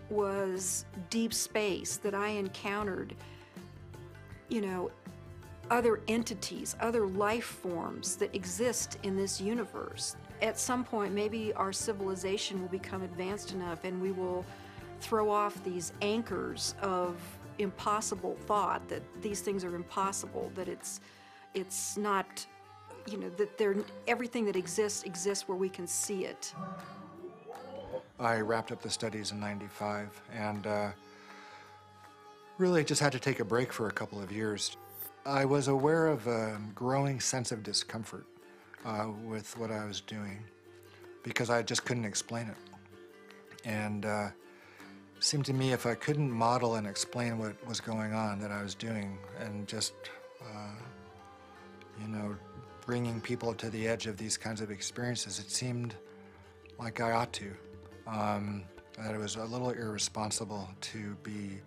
was deep space, that I encountered, you know, other entities, other life forms that exist in this universe. At some point, maybe our civilization will become advanced enough and we will throw off these anchors of impossible thought, that these things are impossible, that it's not, you know, that everything that exists where we can see it. I wrapped up the studies in '95 and really just had to take a break for a couple of years. I was aware of a growing sense of discomfort with what I was doing because I just couldn't explain it. And it seemed to me if I couldn't model and explain what was going on that I was doing and just, you know, bringing people to the edge of these kinds of experiences, it seemed like I ought to. That it was a little irresponsible to be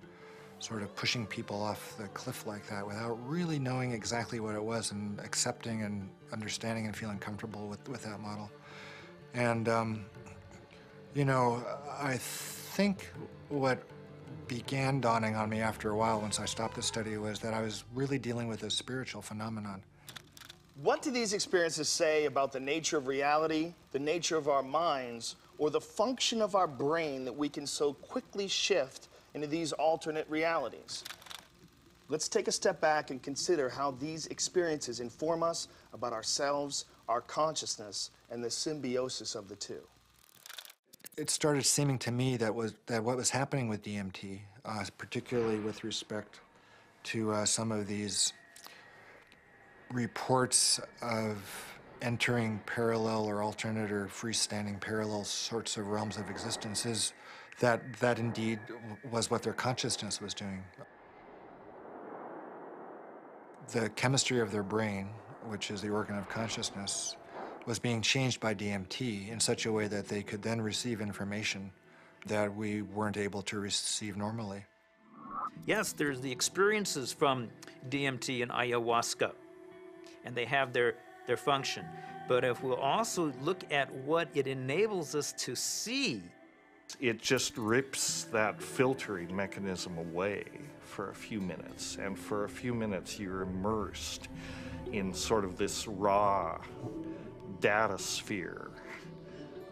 sort of pushing people off the cliff like that without really knowing exactly what it was and accepting and understanding and feeling comfortable with that model. And, you know, I think what began dawning on me after a while once I stopped the study was that I was really dealing with a spiritual phenomenon. What do these experiences say about the nature of reality, the nature of our minds, or the function of our brain that we can so quickly shift into these alternate realities? Let's take a step back and consider how these experiences inform us about ourselves, our consciousness, and the symbiosis of the two. It started seeming to me that what was happening with DMT, particularly with respect to some of these reports of entering parallel or alternate or freestanding parallel sorts of realms of existence, is that indeed was what their consciousness was doing. The chemistry of their brain, which is the organ of consciousness, was being changed by DMT in such a way that they could then receive information that we weren't able to receive normally. Yes, there's the experiences from DMT and ayahuasca, and they have their function. But if we'll also look at what it enables us to see, it just rips that filtering mechanism away for a few minutes. And for a few minutes, you're immersed in sort of this raw data sphere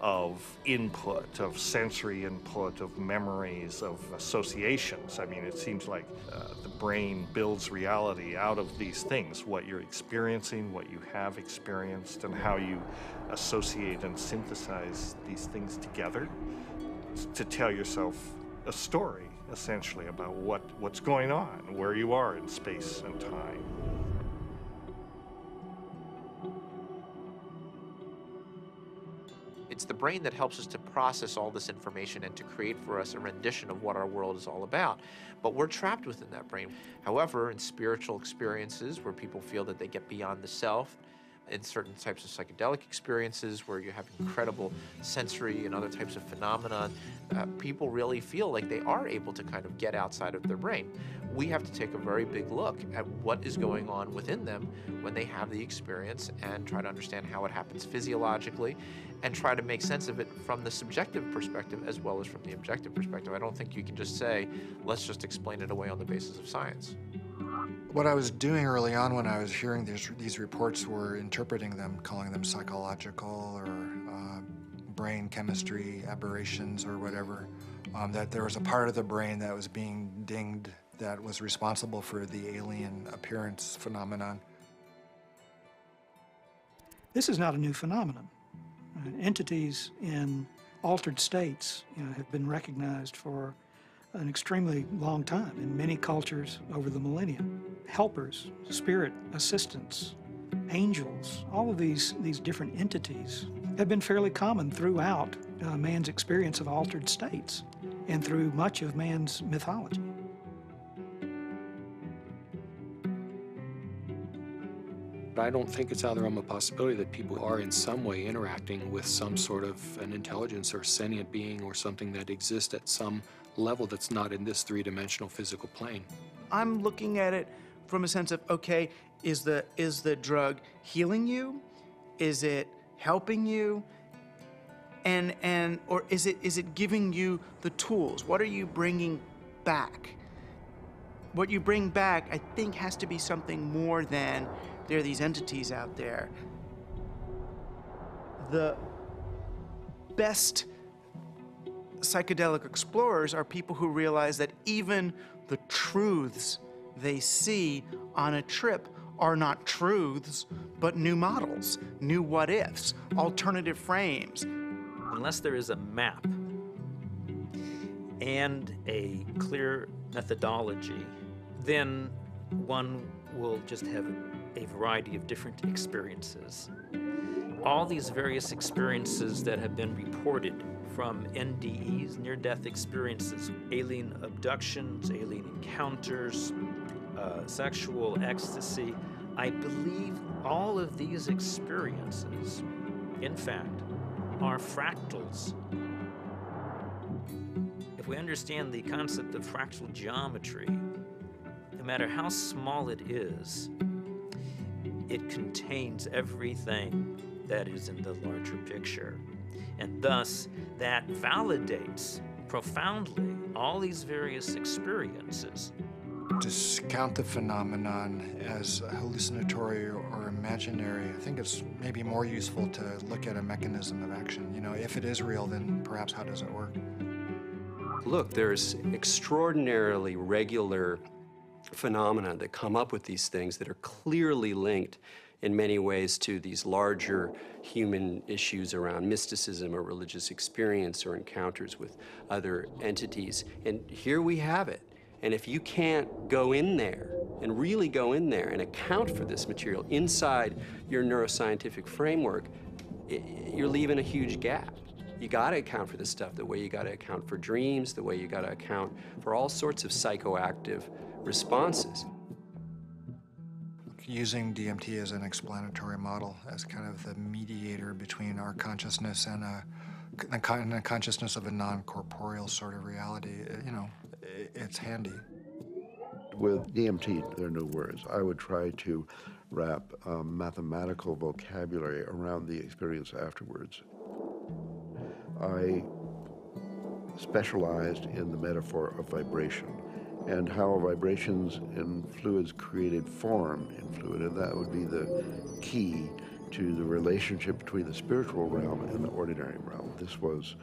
of input, of sensory input, of memories, of associations. I mean, it seems like the brain builds reality out of these things, what you're experiencing, what you have experienced, and how you associate and synthesize these things together to tell yourself a story, essentially, about what's going on, where you are in space and time. It's the brain that helps us to process all this information and to create for us a rendition of what our world is all about. But we're trapped within that brain. However, in spiritual experiences where people feel that they get beyond the self, in certain types of psychedelic experiences where you have incredible sensory and other types of phenomena, people really feel like they are able to kind of get outside of their brain. We have to take a very big look at what is going on within them when they have the experience and try to understand how it happens physiologically and try to make sense of it from the subjective perspective as well as from the objective perspective. I don't think you can just say, let's just explain it away on the basis of science. What I was doing early on when I was hearing these reports were interpreting them, calling them psychological or brain chemistry aberrations or whatever, that there was a part of the brain that was being dinged that was responsible for the alien appearance phenomenon. This is not a new phenomenon. Entities in altered states, have been recognized for an extremely long time in many cultures over the millennium. Helpers, spirit assistants, angels, all of these different entities have been fairly common throughout man's experience of altered states and through much of man's mythology. I don't think it's out of the realm of possibility that people are in some way interacting with some sort of an intelligence or sentient being or something that exists at some level that's not in this three-dimensional physical plane. I'm looking at it from a sense of, okay, is the drug healing you? Is it helping you? Or is it giving you the tools? What are you bringing back? What you bring back, I think, has to be something more than there are these entities out there. The best psychedelic explorers are people who realize that even the truths they see on a trip are not truths, but new models, new what-ifs, alternative frames. Unless there is a map and a clear methodology, then one will just have a variety of different experiences. All these various experiences that have been reported from NDEs, near-death experiences, alien abductions, alien encounters, sexual ecstasy, I believe all of these experiences, in fact, are fractals. If we understand the concept of fractal geometry, no matter how small it is, it contains everything that is in the larger picture. And thus, that validates profoundly all these various experiences. Discount the phenomenon as hallucinatory or imaginary. I think it's maybe more useful to look at a mechanism of action. If it is real, then perhaps how does it work? Look, there's extraordinarily regular phenomena that come up with these things that are clearly linked in many ways to these larger human issues around mysticism or religious experience or encounters with other entities. And here we have it. And if you can't go in there and really go in there and account for this material inside your neuroscientific framework, you're leaving a huge gap. You got to account for this stuff the way you got to account for dreams, the way you got to account for all sorts of psychoactive responses. Using DMT as an explanatory model, as kind of the mediator between our consciousness and the consciousness of a non-corporeal sort of reality, it's handy. With DMT, there are no words. I would try to wrap mathematical vocabulary around the experience afterwards. I specialized in the metaphor of vibration and how vibrations in fluids created form in fluid, and that would be the key to the relationship between the spiritual realm and the ordinary realm. This was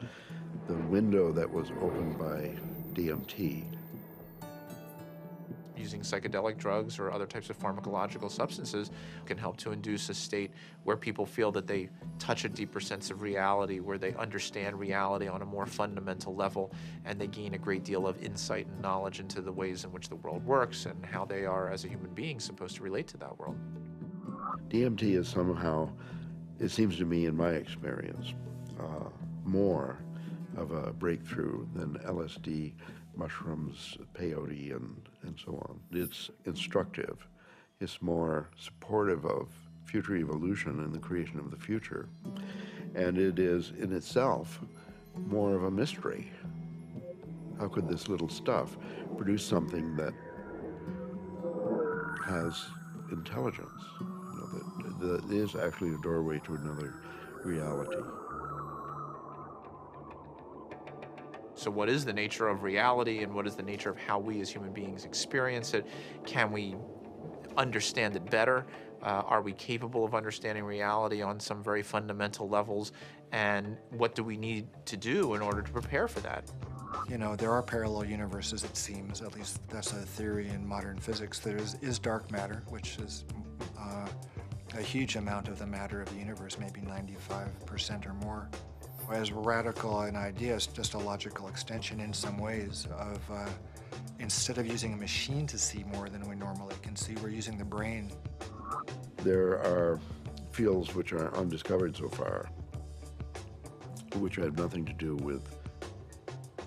the window that was opened by DMT. Using psychedelic drugs or other types of pharmacological substances can help to induce a state where people feel that they touch a deeper sense of reality, where they understand reality on a more fundamental level, and they gain a great deal of insight and knowledge into the ways in which the world works and how they are, as a human being, supposed to relate to that world. DMT is somehow, it seems to me in my experience, more of a breakthrough than LSD, mushrooms, peyote, and so on. It's instructive. It's more supportive of future evolution and the creation of the future. And it is in itself more of a mystery. How could this little stuff produce something that has intelligence, that is actually a doorway to another reality? So what is the nature of reality, and what is the nature of how we as human beings experience it? Can we understand it better? Are we capable of understanding reality on some very fundamental levels? And what do we need to do in order to prepare for that? You know, there are parallel universes, it seems, at least that's a theory in modern physics. There is dark matter, which is a huge amount of the matter of the universe, maybe 95% or more. As radical an idea, it's just a logical extension in some ways of, instead of using a machine to see more than we normally can see, we're using the brain. There are fields which are undiscovered so far, which have nothing to do with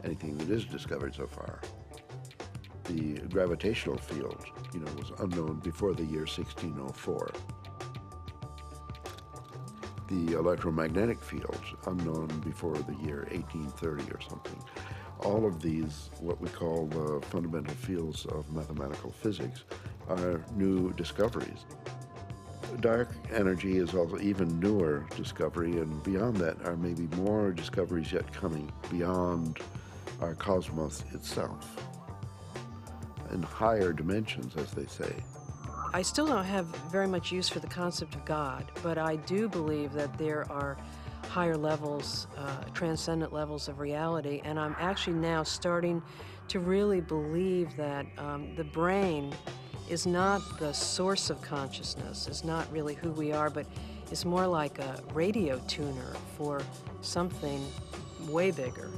anything that is discovered so far. The gravitational field, was unknown before the year 1604. The electromagnetic field, unknown before the year 1830 or something. All of these, what we call the fundamental fields of mathematical physics, are new discoveries. Dark energy is also even newer discovery, and beyond that are maybe more discoveries yet coming beyond our cosmos itself, in higher dimensions, as they say. I still don't have very much use for the concept of God, but I do believe that there are higher levels, transcendent levels of reality, and I'm actually now starting to really believe that the brain is not the source of consciousness, is not really who we are, but is more like a radio tuner for something way bigger.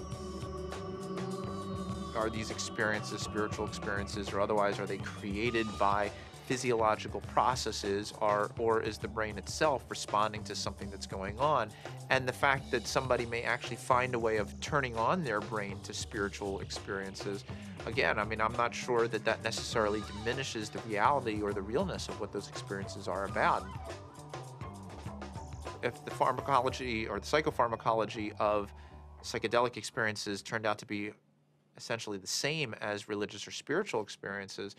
Are these experiences, spiritual experiences or otherwise, are they created by physiological processes, or is the brain itself responding to something that's going on? And the fact that somebody may actually find a way of turning on their brain to spiritual experiences, again, I mean, I'm not sure that that necessarily diminishes the reality or the realness of what those experiences are about. If the pharmacology or the psychopharmacology of psychedelic experiences turned out to be essentially the same as religious or spiritual experiences,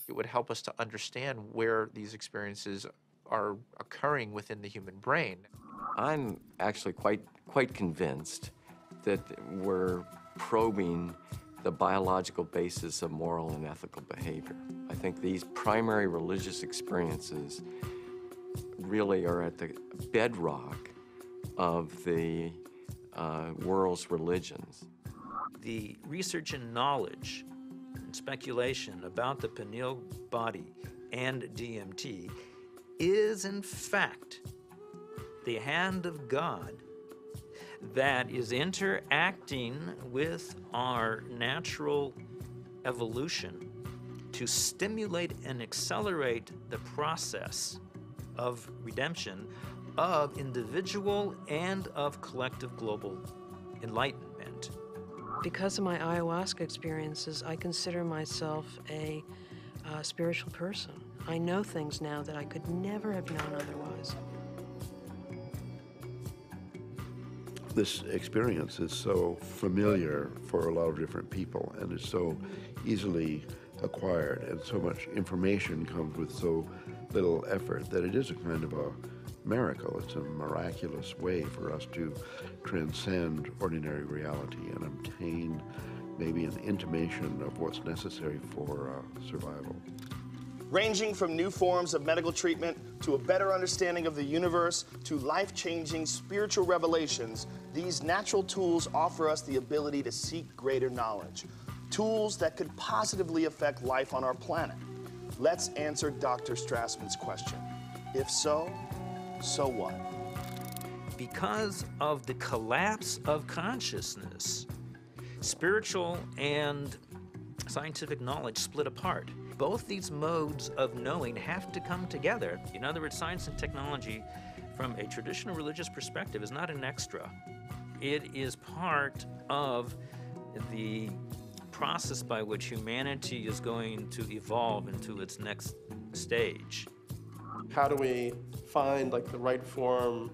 it would help us to understand where these experiences are occurring within the human brain. I'm actually quite convinced that we're probing the biological basis of moral and ethical behavior. I think these primary religious experiences really are at the bedrock of the world's religions. The research and knowledge and speculation about the pineal body and DMT is in fact the hand of God that is interacting with our natural evolution to stimulate and accelerate the process of redemption of individual and of collective global enlightenment. Because of my ayahuasca experiences, I consider myself a spiritual person. I know things now that I could never have known otherwise. This experience is so familiar for a lot of different people, and is so easily acquired, and so much information comes with so little effort that it is a kind of a miracle. It's a miraculous way for us to transcend ordinary reality and obtain maybe an intimation of what's necessary for survival. Ranging from new forms of medical treatment to a better understanding of the universe to life-changing spiritual revelations, these natural tools offer us the ability to seek greater knowledge. Tools that could positively affect life on our planet. Let's answer Dr. Strassman's question. If so, so what? Because of the collapse of consciousness, spiritual and scientific knowledge split apart. Both these modes of knowing have to come together. In other words, science and technology, from a traditional religious perspective, is not an extra. It is part of the process by which humanity is going to evolve into its next stage. How do we find like the right form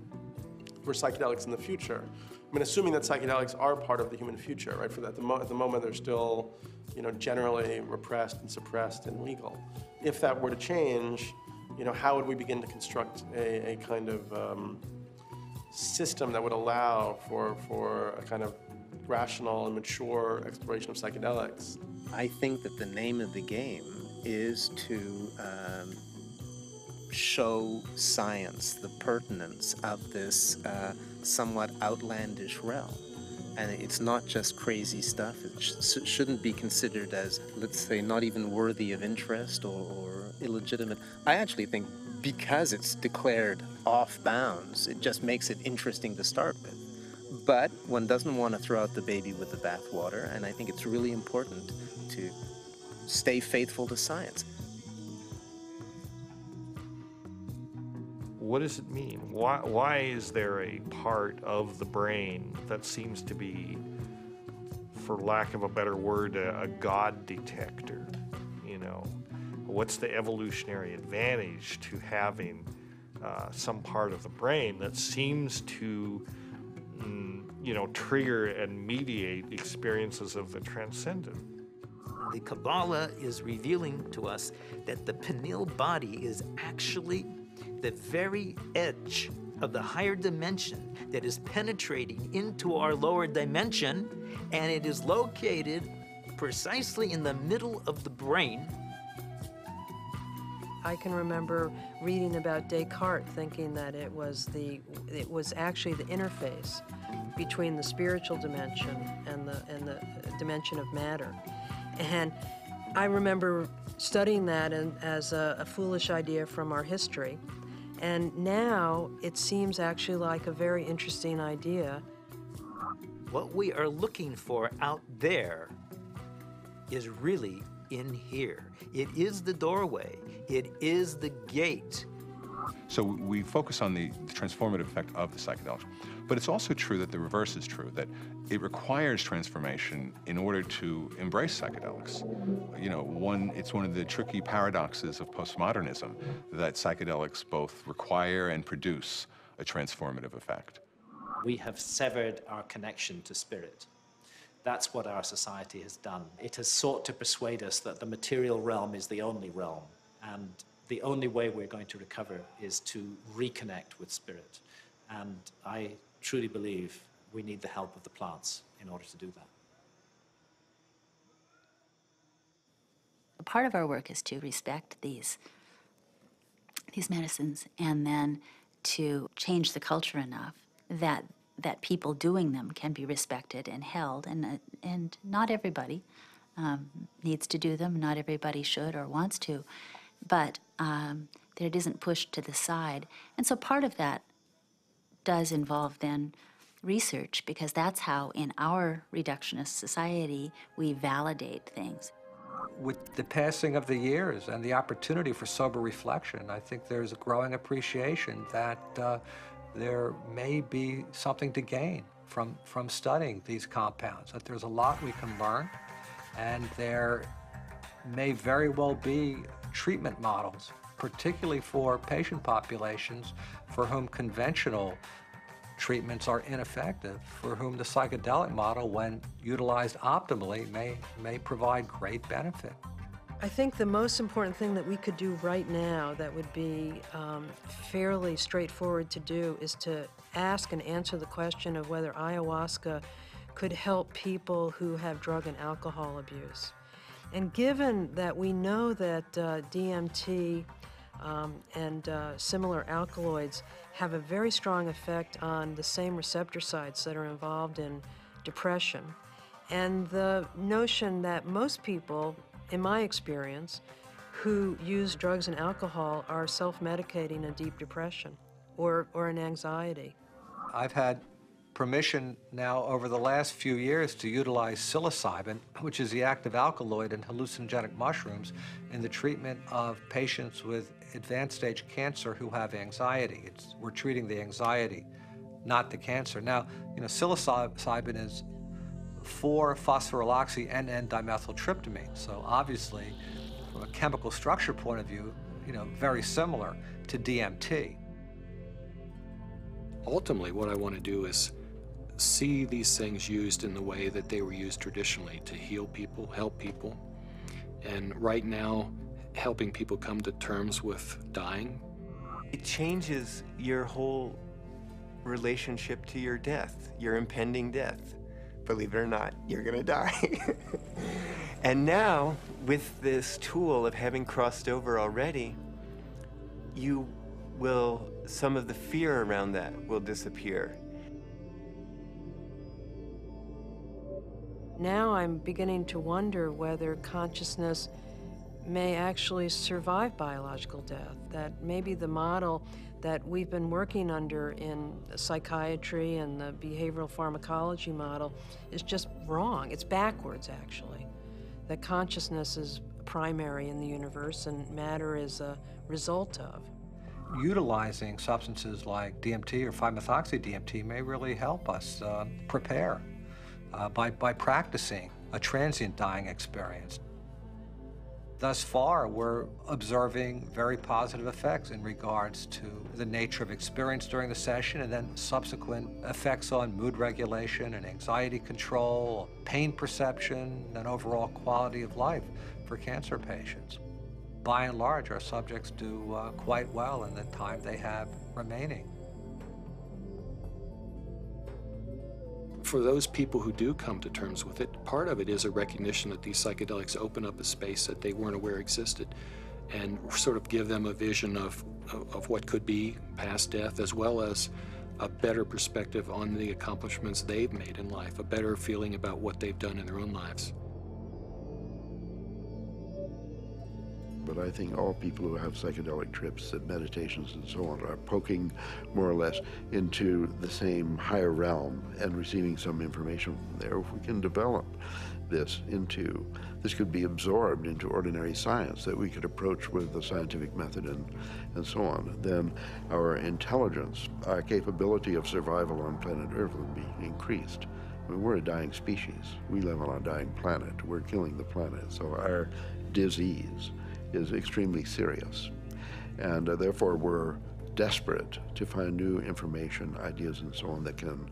for psychedelics in the future? I mean, assuming that psychedelics are part of the human future, right? For that, at the moment, they're still, generally repressed and suppressed and legal. If that were to change, how would we begin to construct a kind of system that would allow for a kind of rational and mature exploration of psychedelics? I think that the name of the game is to show science the pertinence of this somewhat outlandish realm. And it's not just crazy stuff. It shouldn't be considered as, let's say, not even worthy of interest or illegitimate. I actually think because it's declared off bounds, it just makes it interesting to start with. But one doesn't want to throw out the baby with the bathwater, and I think it's really important to stay faithful to science. What does it mean? Why is there a part of the brain that seems to be, for lack of a better word, a God detector? What's the evolutionary advantage to having some part of the brain that seems to, trigger and mediate experiences of the transcendent? The Kabbalah is revealing to us that the pineal body is actually the very edge of the higher dimension that is penetrating into our lower dimension, and it is located precisely in the middle of the brain. I can remember reading about Descartes, thinking that it was actually the interface between the spiritual dimension and the dimension of matter. And I remember studying that as a foolish idea from our history. And now it seems actually like a very interesting idea. What we are looking for out there is really in here. It is the doorway. It is the gate. So we focus on the transformative effect of the psychedelics. But it's also true that the reverse is true, that it requires transformation in order to embrace psychedelics. It's one of the tricky paradoxes of postmodernism that psychedelics both require and produce a transformative effect. We have severed our connection to spirit. That's what our society has done. It has sought to persuade us that the material realm is the only realm, and the only way we're going to recover is to reconnect with spirit. And I truly believe we need the help of the plants in order to do that. Part of our work is to respect these medicines and then to change the culture enough that people doing them can be respected and held. And not everybody needs to do them. Not everybody should or wants to. But that it isn't pushed to the side. And so part of that does involve then research, because that's how in our reductionist society we validate things. With the passing of the years and the opportunity for sober reflection, I think there's a growing appreciation that there may be something to gain from studying these compounds, that there's a lot we can learn, and there may very well be treatment models, particularly for patient populations for whom conventional treatments are ineffective, for whom the psychedelic model, when utilized optimally, may provide great benefit. I think the most important thing that we could do right now that would be fairly straightforward to do is to ask and answer the question of whether ayahuasca could help people who have drug and alcohol abuse. And given that we know that DMT and similar alkaloids have a very strong effect on the same receptor sites that are involved in depression, and the notion that most people, in my experience, who use drugs and alcohol are self-medicating a deep depression or an anxiety. I've had permission now over the last few years to utilize psilocybin, which is the active alkaloid in hallucinogenic mushrooms, in the treatment of patients with advanced stage cancer who have anxiety. We're treating the anxiety, not the cancer. Now, psilocybin is 4-phosphoryloxy-NN-dimethyltryptamine. So obviously, from a chemical structure point of view, very similar to DMT. Ultimately, what I want to do is see these things used in the way that they were used traditionally, to heal people, help people. And right now, helping people come to terms with dying. It changes your whole relationship to your death, your impending death. Believe it or not, you're gonna die. And now, with this tool of having crossed over already, some of the fear around that will disappear. Now I'm beginning to wonder whether consciousness may actually survive biological death, that maybe the model that we've been working under in psychiatry and the behavioral pharmacology model is just wrong. It's backwards, actually. That consciousness is primary in the universe and matter is a result of. Utilizing substances like DMT or 5-methoxy-DMT may really help us prepare by practicing a transient dying experience. Thus far, we're observing very positive effects in regards to the nature of experience during the session and then subsequent effects on mood regulation and anxiety control, pain perception, and overall quality of life for cancer patients. By and large, our subjects do quite well in the time they have remaining. For those people who do come to terms with it, part of it is a recognition that these psychedelics open up a space that they weren't aware existed and sort of give them a vision of what could be past death, as well as a better perspective on the accomplishments they've made in life, a better feeling about what they've done in their own lives. But I think all people who have psychedelic trips and meditations and so on are poking more or less into the same higher realm and receiving some information from there. If we can develop this could be absorbed into ordinary science that we could approach with the scientific method and so on, then our intelligence, our capability of survival on planet Earth would be increased. I mean, we're a dying species. We live on a dying planet. We're killing the planet. So our disease is extremely serious, and therefore we're desperate to find new information, ideas, and so on that can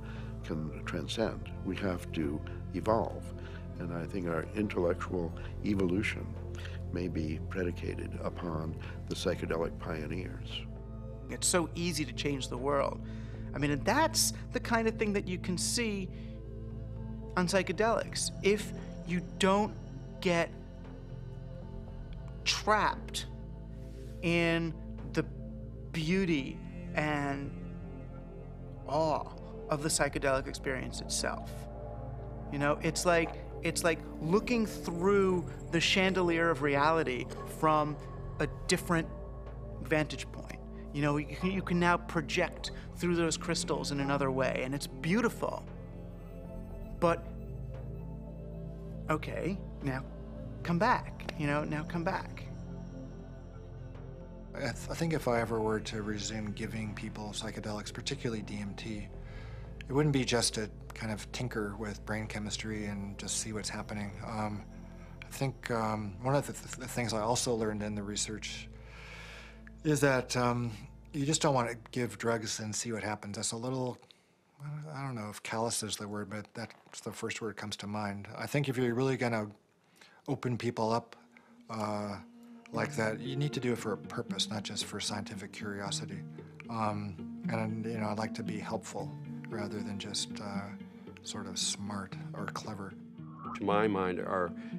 transcend. We have to evolve, and I think our intellectual evolution may be predicated upon the psychedelic pioneers. It's so easy to change the world. I mean, and that's the kind of thing that you can see on psychedelics. If you don't get trapped in the beauty and awe of the psychedelic experience itself. You know, it's like looking through the chandelier of reality from a different vantage point. You know, you can now project through those crystals in another way, and it's beautiful. But, okay, now come back, now come back. I think if I ever were to resume giving people psychedelics, particularly DMT, it wouldn't be just to kind of tinker with brain chemistry and just see what's happening. I think one of the things I also learned in the research is that you just don't want to give drugs and see what happens. That's a little, I don't know if callous is the word, but that's the first word that comes to mind. I think if you're really going to open people up like that, you need to do it for a purpose, not just for scientific curiosity. And I'd like to be helpful rather than just sort of smart or clever. To my mind,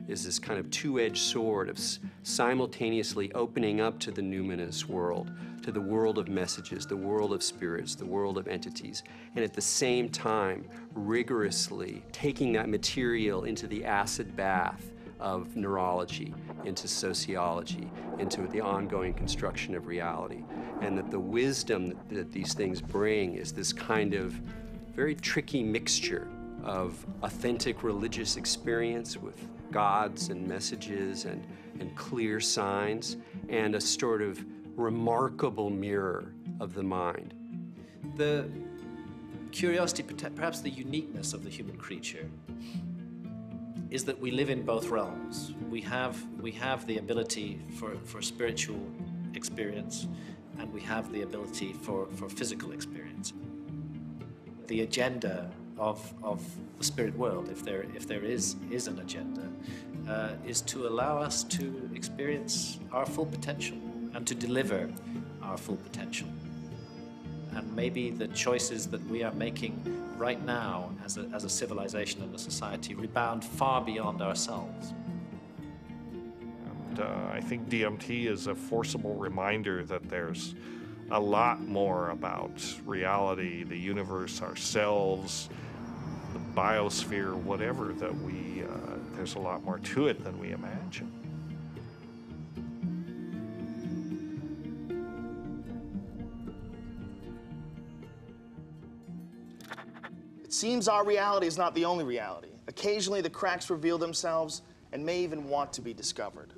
is this kind of two-edged sword of simultaneously opening up to the numinous world, to the world of messages, the world of spirits, the world of entities, and at the same time rigorously taking that material into the acid bath of neurology, into sociology, into the ongoing construction of reality. And that the wisdom that these things bring is this kind of very tricky mixture of authentic religious experience with gods and messages and clear signs, and a sort of remarkable mirror of the mind. The curiosity, perhaps the uniqueness of the human creature, is that we live in both realms. We have the ability for spiritual experience, and we have the ability for physical experience. The agenda of the spirit world, if there is an agenda, is to allow us to experience our full potential and to deliver our full potential. And maybe the choices that we are making right now as a civilization and a society rebound far beyond ourselves. And I think DMT is a forcible reminder that there's a lot more about reality, the universe, ourselves, the biosphere, whatever, that there's a lot more to it than we imagine. It seems our reality is not the only reality. Occasionally, the cracks reveal themselves and may even want to be discovered.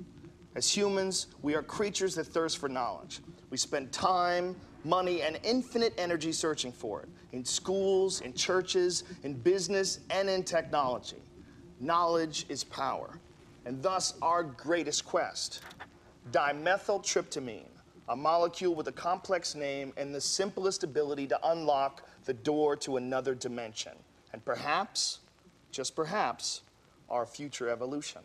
As humans, we are creatures that thirst for knowledge. We spend time, money, and infinite energy searching for it, in schools, in churches, in business, and in technology. Knowledge is power, and thus our greatest quest. Dimethyltryptamine, a molecule with a complex name and the simplest ability to unlock the door to another dimension, and perhaps, just perhaps, our future evolution.